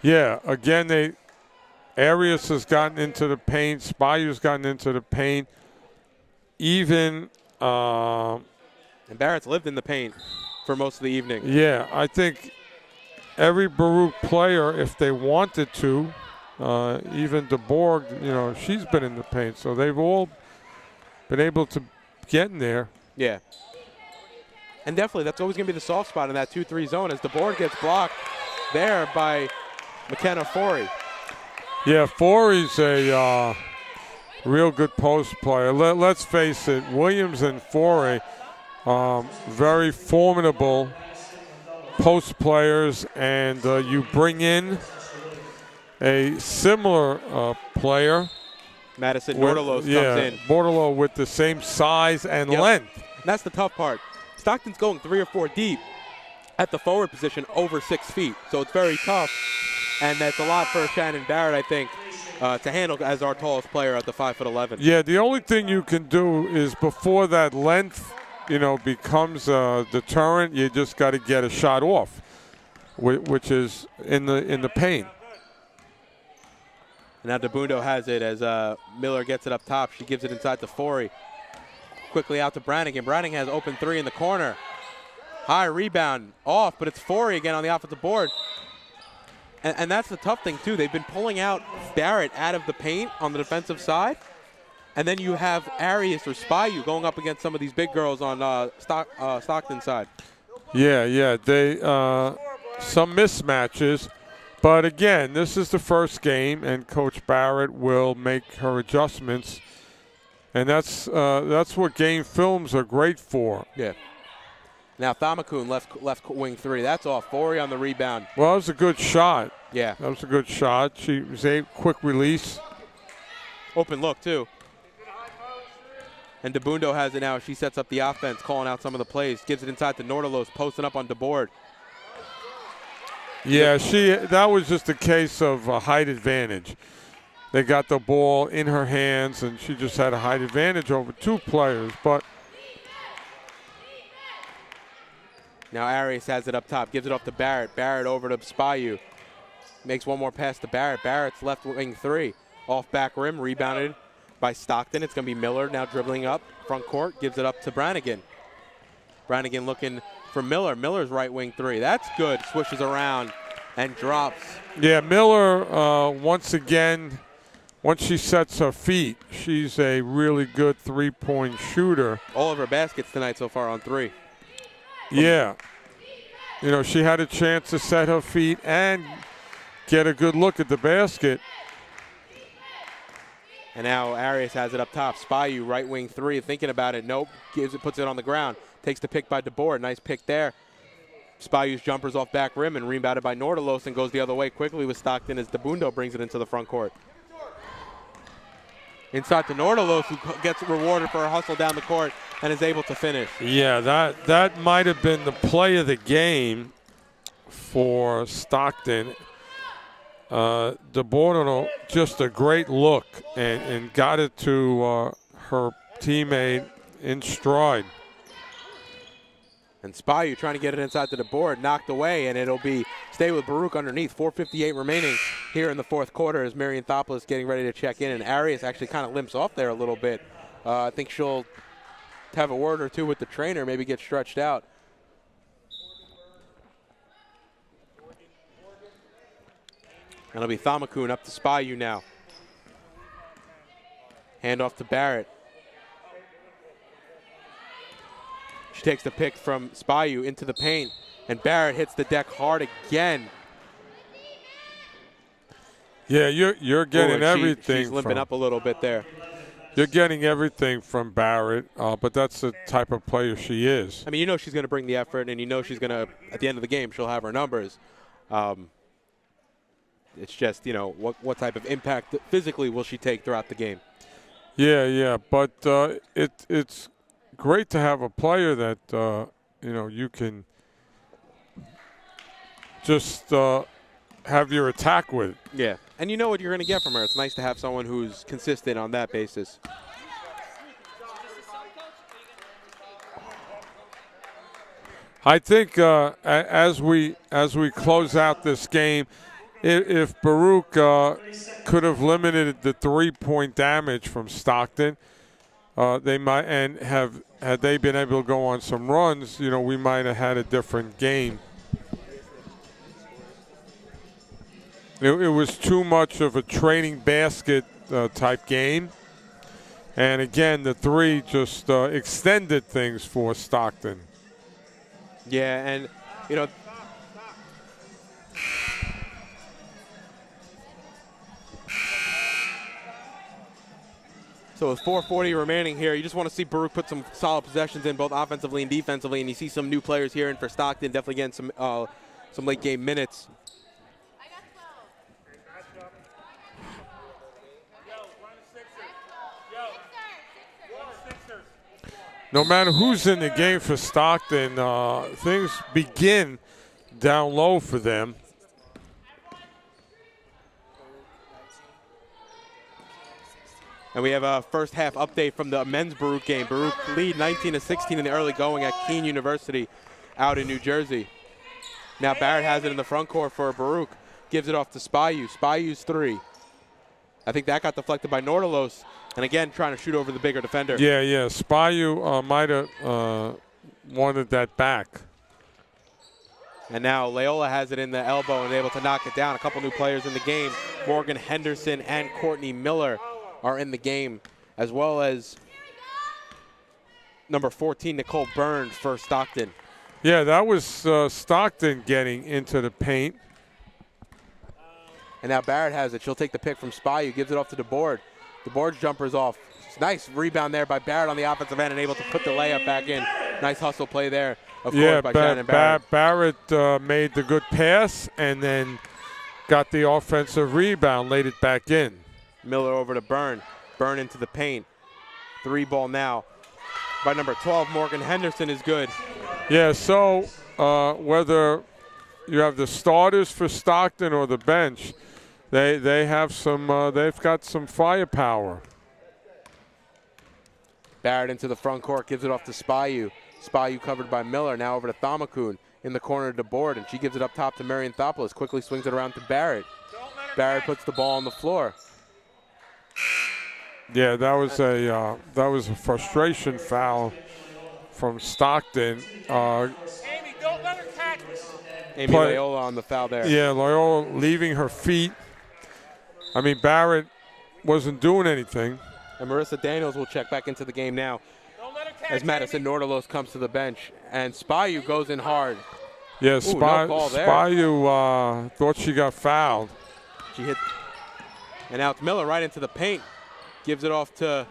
Yeah, again, Arias has gotten into the paint. Spayu's gotten into the paint. Even and Barrett's lived in the paint for most of the evening. Yeah, I think every Baruch player, if they wanted to, even DeBorg, she's been in the paint. So they've all been able to get in there. Yeah. And definitely, that's always going to be the soft spot in that 2-3 zone as DeBorg gets blocked there by McKenna Forey. Yeah, Forey's a real good post player. Let's face it, Williams and Forey, very formidable post players, and you bring in a similar player. Madison Bordelos comes in. Bordelot with the same size and length. And that's the tough part. Stockton's going 3 or 4 deep at the forward position over 6 feet. So it's very tough, and that's a lot for Shannon Barrett, I think, to handle as our tallest player at the 5'11". Yeah, the only thing you can do is before that length, becomes a deterrent, you just got to get a shot off, which is in the paint. Now DeBundo has it as Miller gets it up top. She gives it inside to Forey. Quickly out to Brannigan. Brannigan has open three in the corner. High rebound off, but it's Forey again on the offensive board. And that's the tough thing, too. They've been pulling out Barrett out of the paint on the defensive side. And then you have Arias or Spayu going up against some of these big girls on Stockton's side. Yeah. They some mismatches. But, again, this is the first game, and Coach Barrett will make her adjustments. And that's what game films are great for. Yeah. Now Thamakun left wing three. That's off. Forey on the rebound. Well, that was a good shot. Yeah. That was a good shot. She was a quick release. Open look, too. And DeBundo has it now. She sets up the offense, calling out some of the plays. Gives it inside to Nordalos, posting up on DeBoard. Yeah, that was just a case of a height advantage. They got the ball in her hands, and she just had a height advantage over 2 players. But now Arias has it up top, gives it off to Barrett. Barrett over to Spayu. Makes one more pass to Barrett. Barrett's left wing three. Off back rim, rebounded by Stockton. It's going to be Miller now dribbling up front court, gives it up to Brannigan. Brannigan looking for Miller. Miller's right wing three. That's good. Swishes around and drops. Yeah, Miller, once again, once she sets her feet, she's a really good three-point shooter. All of her baskets tonight so far on three. Yeah. you know, she had a chance to set her feet and get a good look at the basket. And now Arias has it up top. Spayu, right wing three, thinking about it. Nope, puts it on the ground. Takes the pick by DeBoer. Nice pick there. Spayu's jumper's off back rim and rebounded by Nordalos and goes the other way quickly with Stockton as DeBundo brings it into the front court. Inside to Nordalos, who gets rewarded for a hustle down the court and is able to finish. Yeah, that might have been the play of the game for Stockton. DeBoer, just a great look and got it to her teammate in stride. And Spayu trying to get it inside to the board, knocked away, and it'll be stay with Baruch underneath. 4:58 remaining here in the fourth quarter as Marian Thopoulos getting ready to check in, and Arias actually kind of limps off there a little bit. I think she'll have a word or two with the trainer, maybe get stretched out. And it'll be Thamakun up to Spayu now. Hand off to Barrett. She takes the pick from Spayu into the paint, and Barrett hits the deck hard again. Yeah, you're getting everything. She's limping up a little bit there. You're getting everything from Barrett, but that's the type of player she is. I mean, you know she's going to bring the effort, and you know she's going to, at the end of the game, she'll have her numbers. It's just, you know, what type of impact physically will she take throughout the game? Yeah, but it's great to have a player that you know, you can just have your attack with. Yeah, and you know what you're going to get from her. It's nice to have someone who's consistent on that basis. I think as we close out this game, if Baruch could have limited the 3-point damage from Stockton, they might, and had they been able to go on some runs, you know, we might have had a different game. It was too much of a training basket type game, and again, the three just extended things for Stockton. Yeah, and you know, so with 4:40 remaining here, you just want to see Baruch put some solid possessions in, both offensively and defensively, and you see some new players here in for Stockton, definitely getting some late game minutes. No matter who's in the game for Stockton, things begin down low for them. And we have a first half update from the men's Baruch game. Baruch lead 19-16 in the early going at Keene University out in New Jersey. Now Barrett has it in the front court for Baruch. Gives it off to Spayu. Spayu's three. I think that got deflected by Nordalos. And again, trying to shoot over the bigger defender. Yeah. Spayu might have wanted that back. And now Loyola has it in the elbow and able to knock it down. A couple new players in the game. Morgan Henderson and Courtney Miller are in the game, as well as number 14, Nicole Byrne for Stockton. Yeah, that was Stockton getting into the paint. And now Barrett has it. She'll take the pick from Spayu, gives it off to DeBoard. DeBoard's jumper's off. Nice rebound there by Barrett on the offensive end and able to put the layup back in. Nice hustle play there, of course, by Shannon Barrett. Barrett made the good pass and then got the offensive rebound, laid it back in. Miller over to Byrne. Byrne into the paint. 3 ball now by number 12, Morgan Henderson is good. Yeah, so whether you have the starters for Stockton or the bench, they have some. They've got some firepower. Barrett into the front court, gives it off to Spayu. Spayu covered by Miller. Now over to Thamakun in the corner to DeBoard, and she gives it up top to Marian Thopoulos. Quickly swings it around to Barrett. Barrett puts the ball on the floor. Yeah, that was a frustration foul from Stockton. Amy, don't let her catch. Amy Loyola on the foul there. Yeah, Loyola leaving her feet. I mean, Barrett wasn't doing anything. And Marissa Daniels will check back into the game now as Madison Nordalos comes to the bench. And Spayu goes in hard. Yeah, Ooh, no call there. Spayu thought she got fouled. She hit, and now it's Miller right into the paint. Gives it off to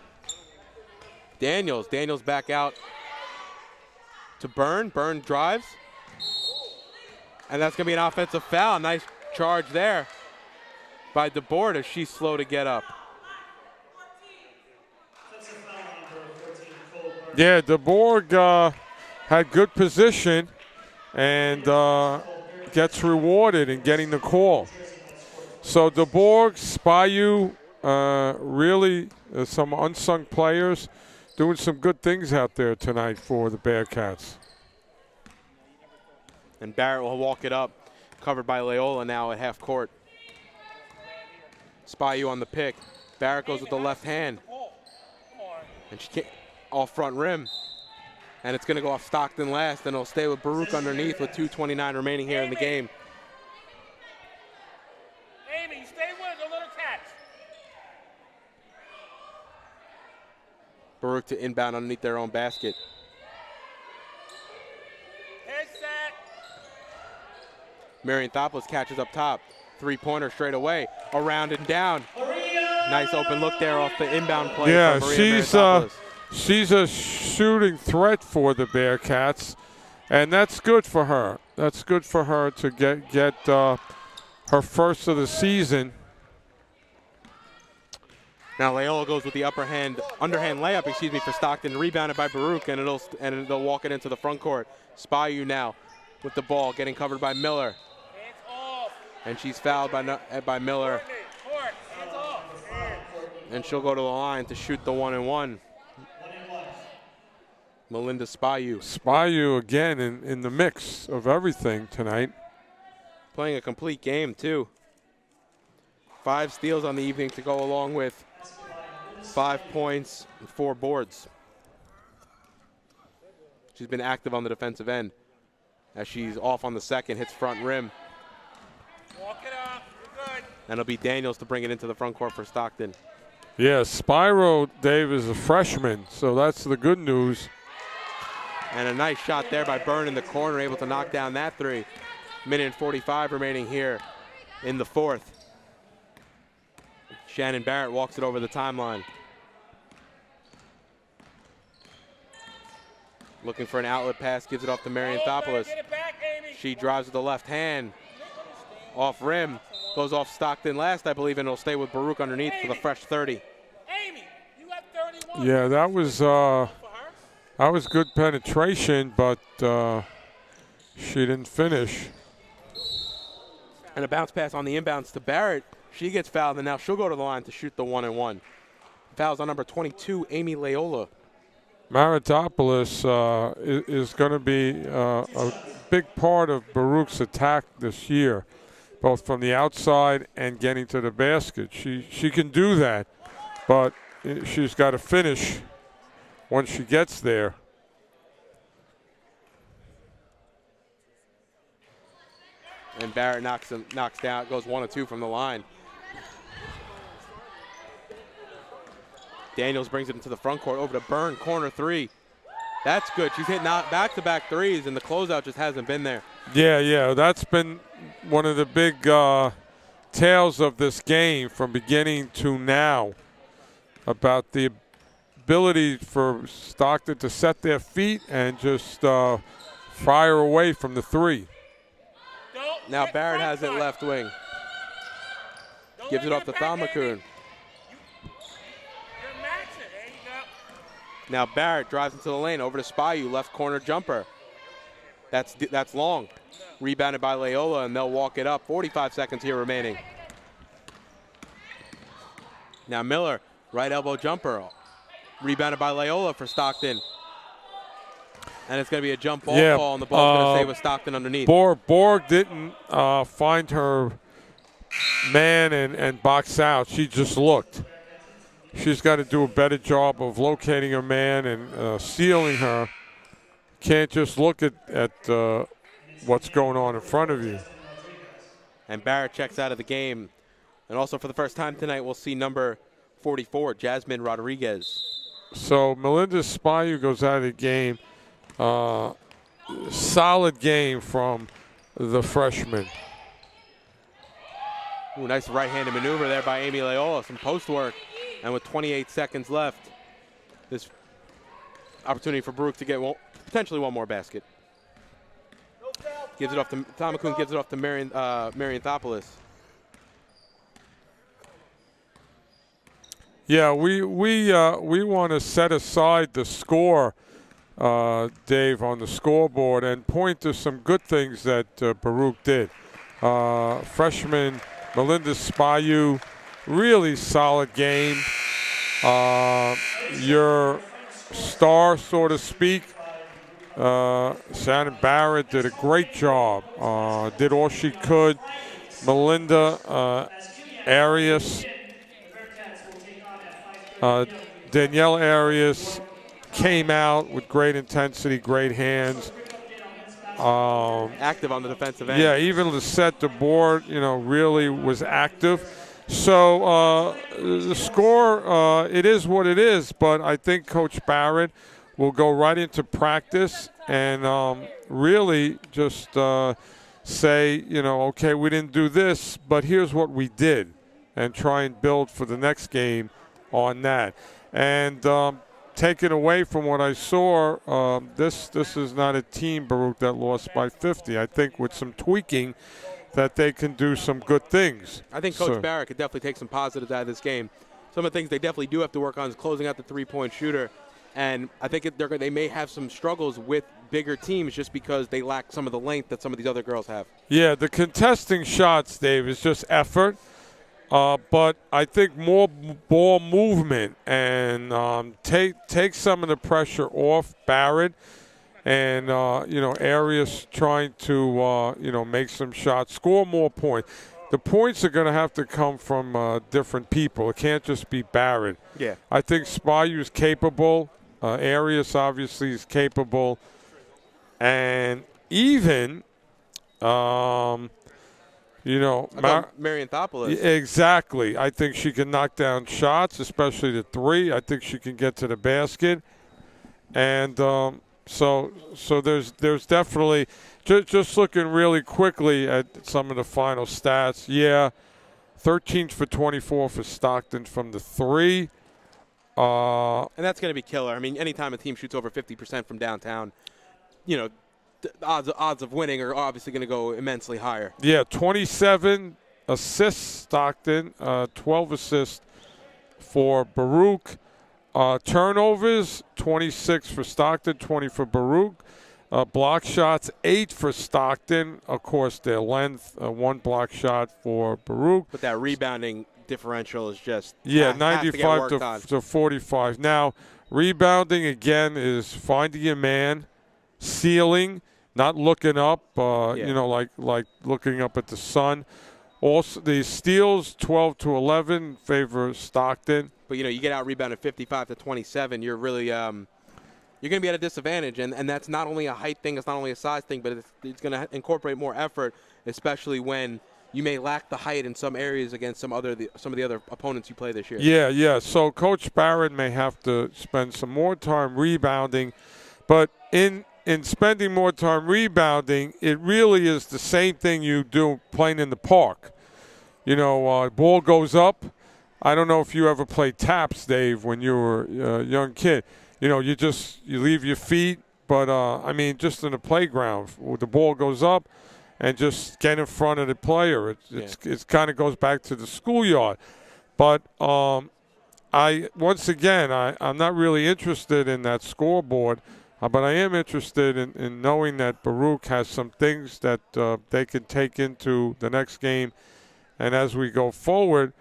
Daniels. Daniels back out to Byrne. Byrne drives. And that's going to be an offensive foul. Nice charge there by DeBoer as she's slow to get up. Yeah, DeBoer had good position and gets rewarded in getting the call. So DeBoer, Spayu, really some unsung players doing some good things out there tonight for the Bearcats. And Barrett will walk it up, covered by Loyola now at half court. Spayu on the pick. Barrett goes with the left hand. And she can't, off front rim. And it's going to go off Stockton last, and it'll stay with Baruch underneath with 2:29 remaining here in the game. Amy, stay with it, don't let her catch. Baruch to inbound underneath their own basket. Head set. Marianthopoulos catches up top. Three-pointer straight away. Around and down. Nice open look there off the inbound play. Yeah, from Maria Marianthopoulos. she's a shooting threat for the Bearcats, and that's good for her. That's good for her to get her first of the season. Now Loyola goes with the underhand layup, for Stockton, rebounded by Baruch, and they'll walk it into the front court. Spayu now with the ball, getting covered by Miller, and she's fouled by Miller, and she'll go to the line to shoot the 1-and-1. Melinda Spayu. Spayu again in the mix of everything tonight. Playing a complete game too. 5 steals on the evening to go along with 5 points and 4 boards. She's been active on the defensive end as she's off on the second, hits front rim. Walk it up, you're good. And it'll be Daniels to bring it into the front court for Stockton. Yeah, Spyro, Dave, is a freshman, so that's the good news. And a nice shot there by Byrne in the corner, able to knock down that 3. Minute and 45 remaining here in the fourth. Shannon Barrett walks it over the timeline. Looking for an outlet pass, gives it off to Marianthopoulos. She drives with the left hand. Off rim, goes off Stockton last, I believe, and it'll stay with Baruch underneath for the fresh 30. Amy, you got 31. Yeah, that was good penetration, but she didn't finish. And a bounce pass on the inbounds to Barrett. She gets fouled, and now she'll go to the line to shoot the 1-and-1. Fouls on number 22, Amy Loyola. Marianthopoulos is going to be a big part of Baruch's attack this year, both from the outside and getting to the basket. She can do that, but she's got to finish once she gets there. And Barrett knocks down, goes 1 or 2 from the line. Daniels brings it into the front court, over to Byrne, corner 3. That's good. She's hitting back-to-back threes, and the closeout just hasn't been there. Yeah, that's been one of the big tales of this game from beginning to now, about the ability for Stockton to set their feet and just fire away from the 3. Now Barrett has it left wing. Gives it off to Thalmakun. Now Barrett drives into the lane, over to Spayu, left corner jumper. That's long. Rebounded by Loyola, and they'll walk it up. 45 seconds here remaining. Now Miller, right elbow jumper. Rebounded by Loyola for Stockton. And it's going to be a jump ball call, and the ball's going to stay with Stockton underneath. Borg didn't find her man and box out. She just looked. She's got to do a better job of locating her man and sealing her. Can't just look at what's going on in front of you. And Barrett checks out of the game. And also for the first time tonight, we'll see number 44, Jasmine Rodriguez. So Melinda Spayu goes out of the game. Solid game from the freshman. Ooh, nice right-handed maneuver there by Amy Loyola. Some post work. And with 28 seconds left, this opportunity for Baruch to get potentially one more basket. Gives it off to Tamakun. Gives it off to Marianthopoulos. Yeah, we want to set aside the score, Dave, on the scoreboard and point to some good things that Baruch did. Freshman Melinda Spayu, really solid game. Your star, so to speak, Shannon Barrett did a great job. Did all she could. Melinda Arias. Danielle Arias came out with great intensity, great hands. Active on the defensive end. Yeah, even Lisette DeBoer, really was active. So the score, it is what it is, but I think Coach Barrett will go right into practice and really just say, okay, we didn't do this, but here's what we did, and try and build for the next game on that. And taken away from what I saw, this is not a team, Baruch, that lost by 50. I think with some tweaking that they can do some good things. I think Coach Barrett could definitely take some positives out of this game. Some of the things they definitely do have to work on is closing out the three-point shooter. And I think they may have some struggles with bigger teams just because they lack some of the length that some of these other girls have. Yeah, the contesting shots, Dave, is just effort. But I think more ball movement and take some of the pressure off Barrett and, Arias trying to, make some shots, score more points. The points are going to have to come from different people. It can't just be Barrett. Yeah. I think Spayu is capable. Arias obviously is capable. And even Marianthopoulos. Exactly. I think she can knock down shots, especially the three. I think she can get to the basket. And so there's definitely just looking really quickly at some of the final stats. Yeah, 13 for 24 for Stockton from the three. And that's going to be killer. I mean, anytime a team shoots over 50% from downtown, the odds of winning are obviously going to go immensely higher. Yeah, 27 assists, Stockton, 12 assists for Baruch. Turnovers, 26 for Stockton, 20 for Baruch. Block shots, 8 for Stockton. Of course, their length, 1 block shot for Baruch. But that rebounding differential is just 95 to 45. Now, rebounding, again, is finding your man, sealing, not looking up, like looking up at the sun. Also, the steals, 12 to 11, favor Stockton. But, you get out rebounded 55 to 27. You're really you're going to be at a disadvantage. And that's not only a height thing, it's not only a size thing, but it's going to incorporate more effort, especially when you may lack the height in some areas against some of the other opponents you play this year. Yeah. So Coach Barrett may have to spend some more time rebounding. But in spending more time rebounding, it really is the same thing you do playing in the park. Ball goes up. I don't know if you ever played taps, Dave, when you were a young kid. You leave your feet. But, just in the playground, the ball goes up and just get in front of the player. It kind of goes back to the schoolyard. But I'm not really interested in that scoreboard. But I am interested in knowing that Baruch has some things that they can take into the next game. And as we go forward,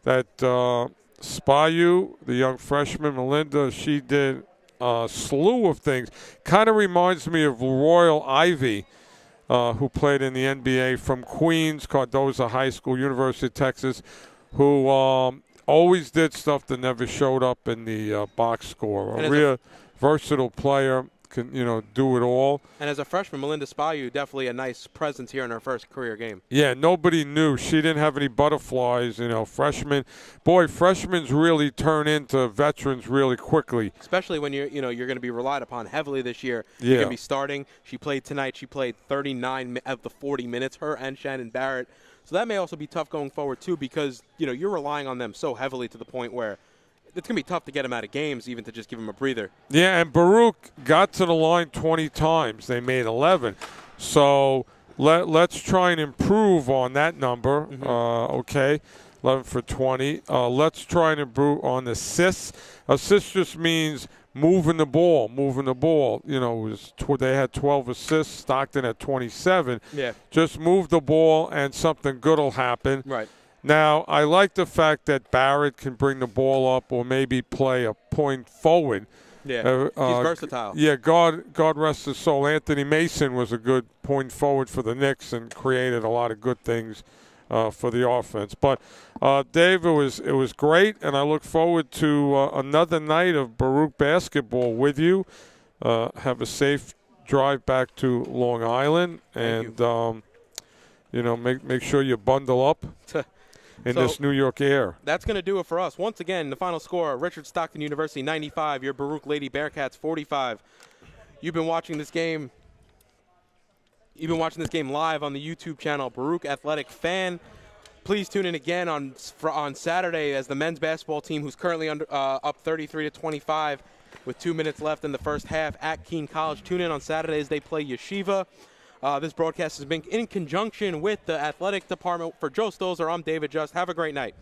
that Spayu, the young freshman, Melinda, she did a slew of things. Kind of reminds me of Royal Ivy, who played in the NBA from Queens, Cardozo High School, University of Texas, who always did stuff that never showed up in the box score. A real versatile player. can do it all. And as a freshman, Melinda Spayu, definitely a nice presence here in her first career game. Yeah, nobody knew. She didn't have any butterflies, freshmen. Boy, freshmen really turn into veterans really quickly. Especially when you're going to be relied upon heavily this year. Yeah. You're going to be starting. She played tonight. She played 39 of the 40 minutes, her and Shannon Barrett. So that may also be tough going forward, too, because, you're relying on them so heavily to the point where it's going to be tough to get them out of games, even to just give them a breather. Yeah, and Baruch got to the line 20 times. They made 11. So let's try and improve on that number, okay? 11 for 20. Let's try and improve on assists. Assists just means moving the ball. They had 12 assists. Stockton had 27. Yeah. Just move the ball, and something good will happen. Right. Now, I like the fact that Barrett can bring the ball up or maybe play a point forward. Yeah, he's versatile. Yeah, God rest his soul. Anthony Mason was a good point forward for the Knicks and created a lot of good things for the offense. But, Dave, it was great, and I look forward to another night of Baruch basketball with you. Have a safe drive back to Long Island, and make sure you bundle up in this New York air. That's going to do it for us. Once again, the final score, Richard Stockton University 95, your Baruch Lady Bearcats 45. You've been watching this game live on the YouTube channel Baruch Athletic Fan. Please tune in again on Saturday as the men's basketball team, who's currently up 33-25 with 2 minutes left in the first half at Keene College. Tune in on Saturday as they play Yeshiva. This broadcast has been in conjunction with the athletic department. For Joe Stolzer, I'm David Just. Have a great night.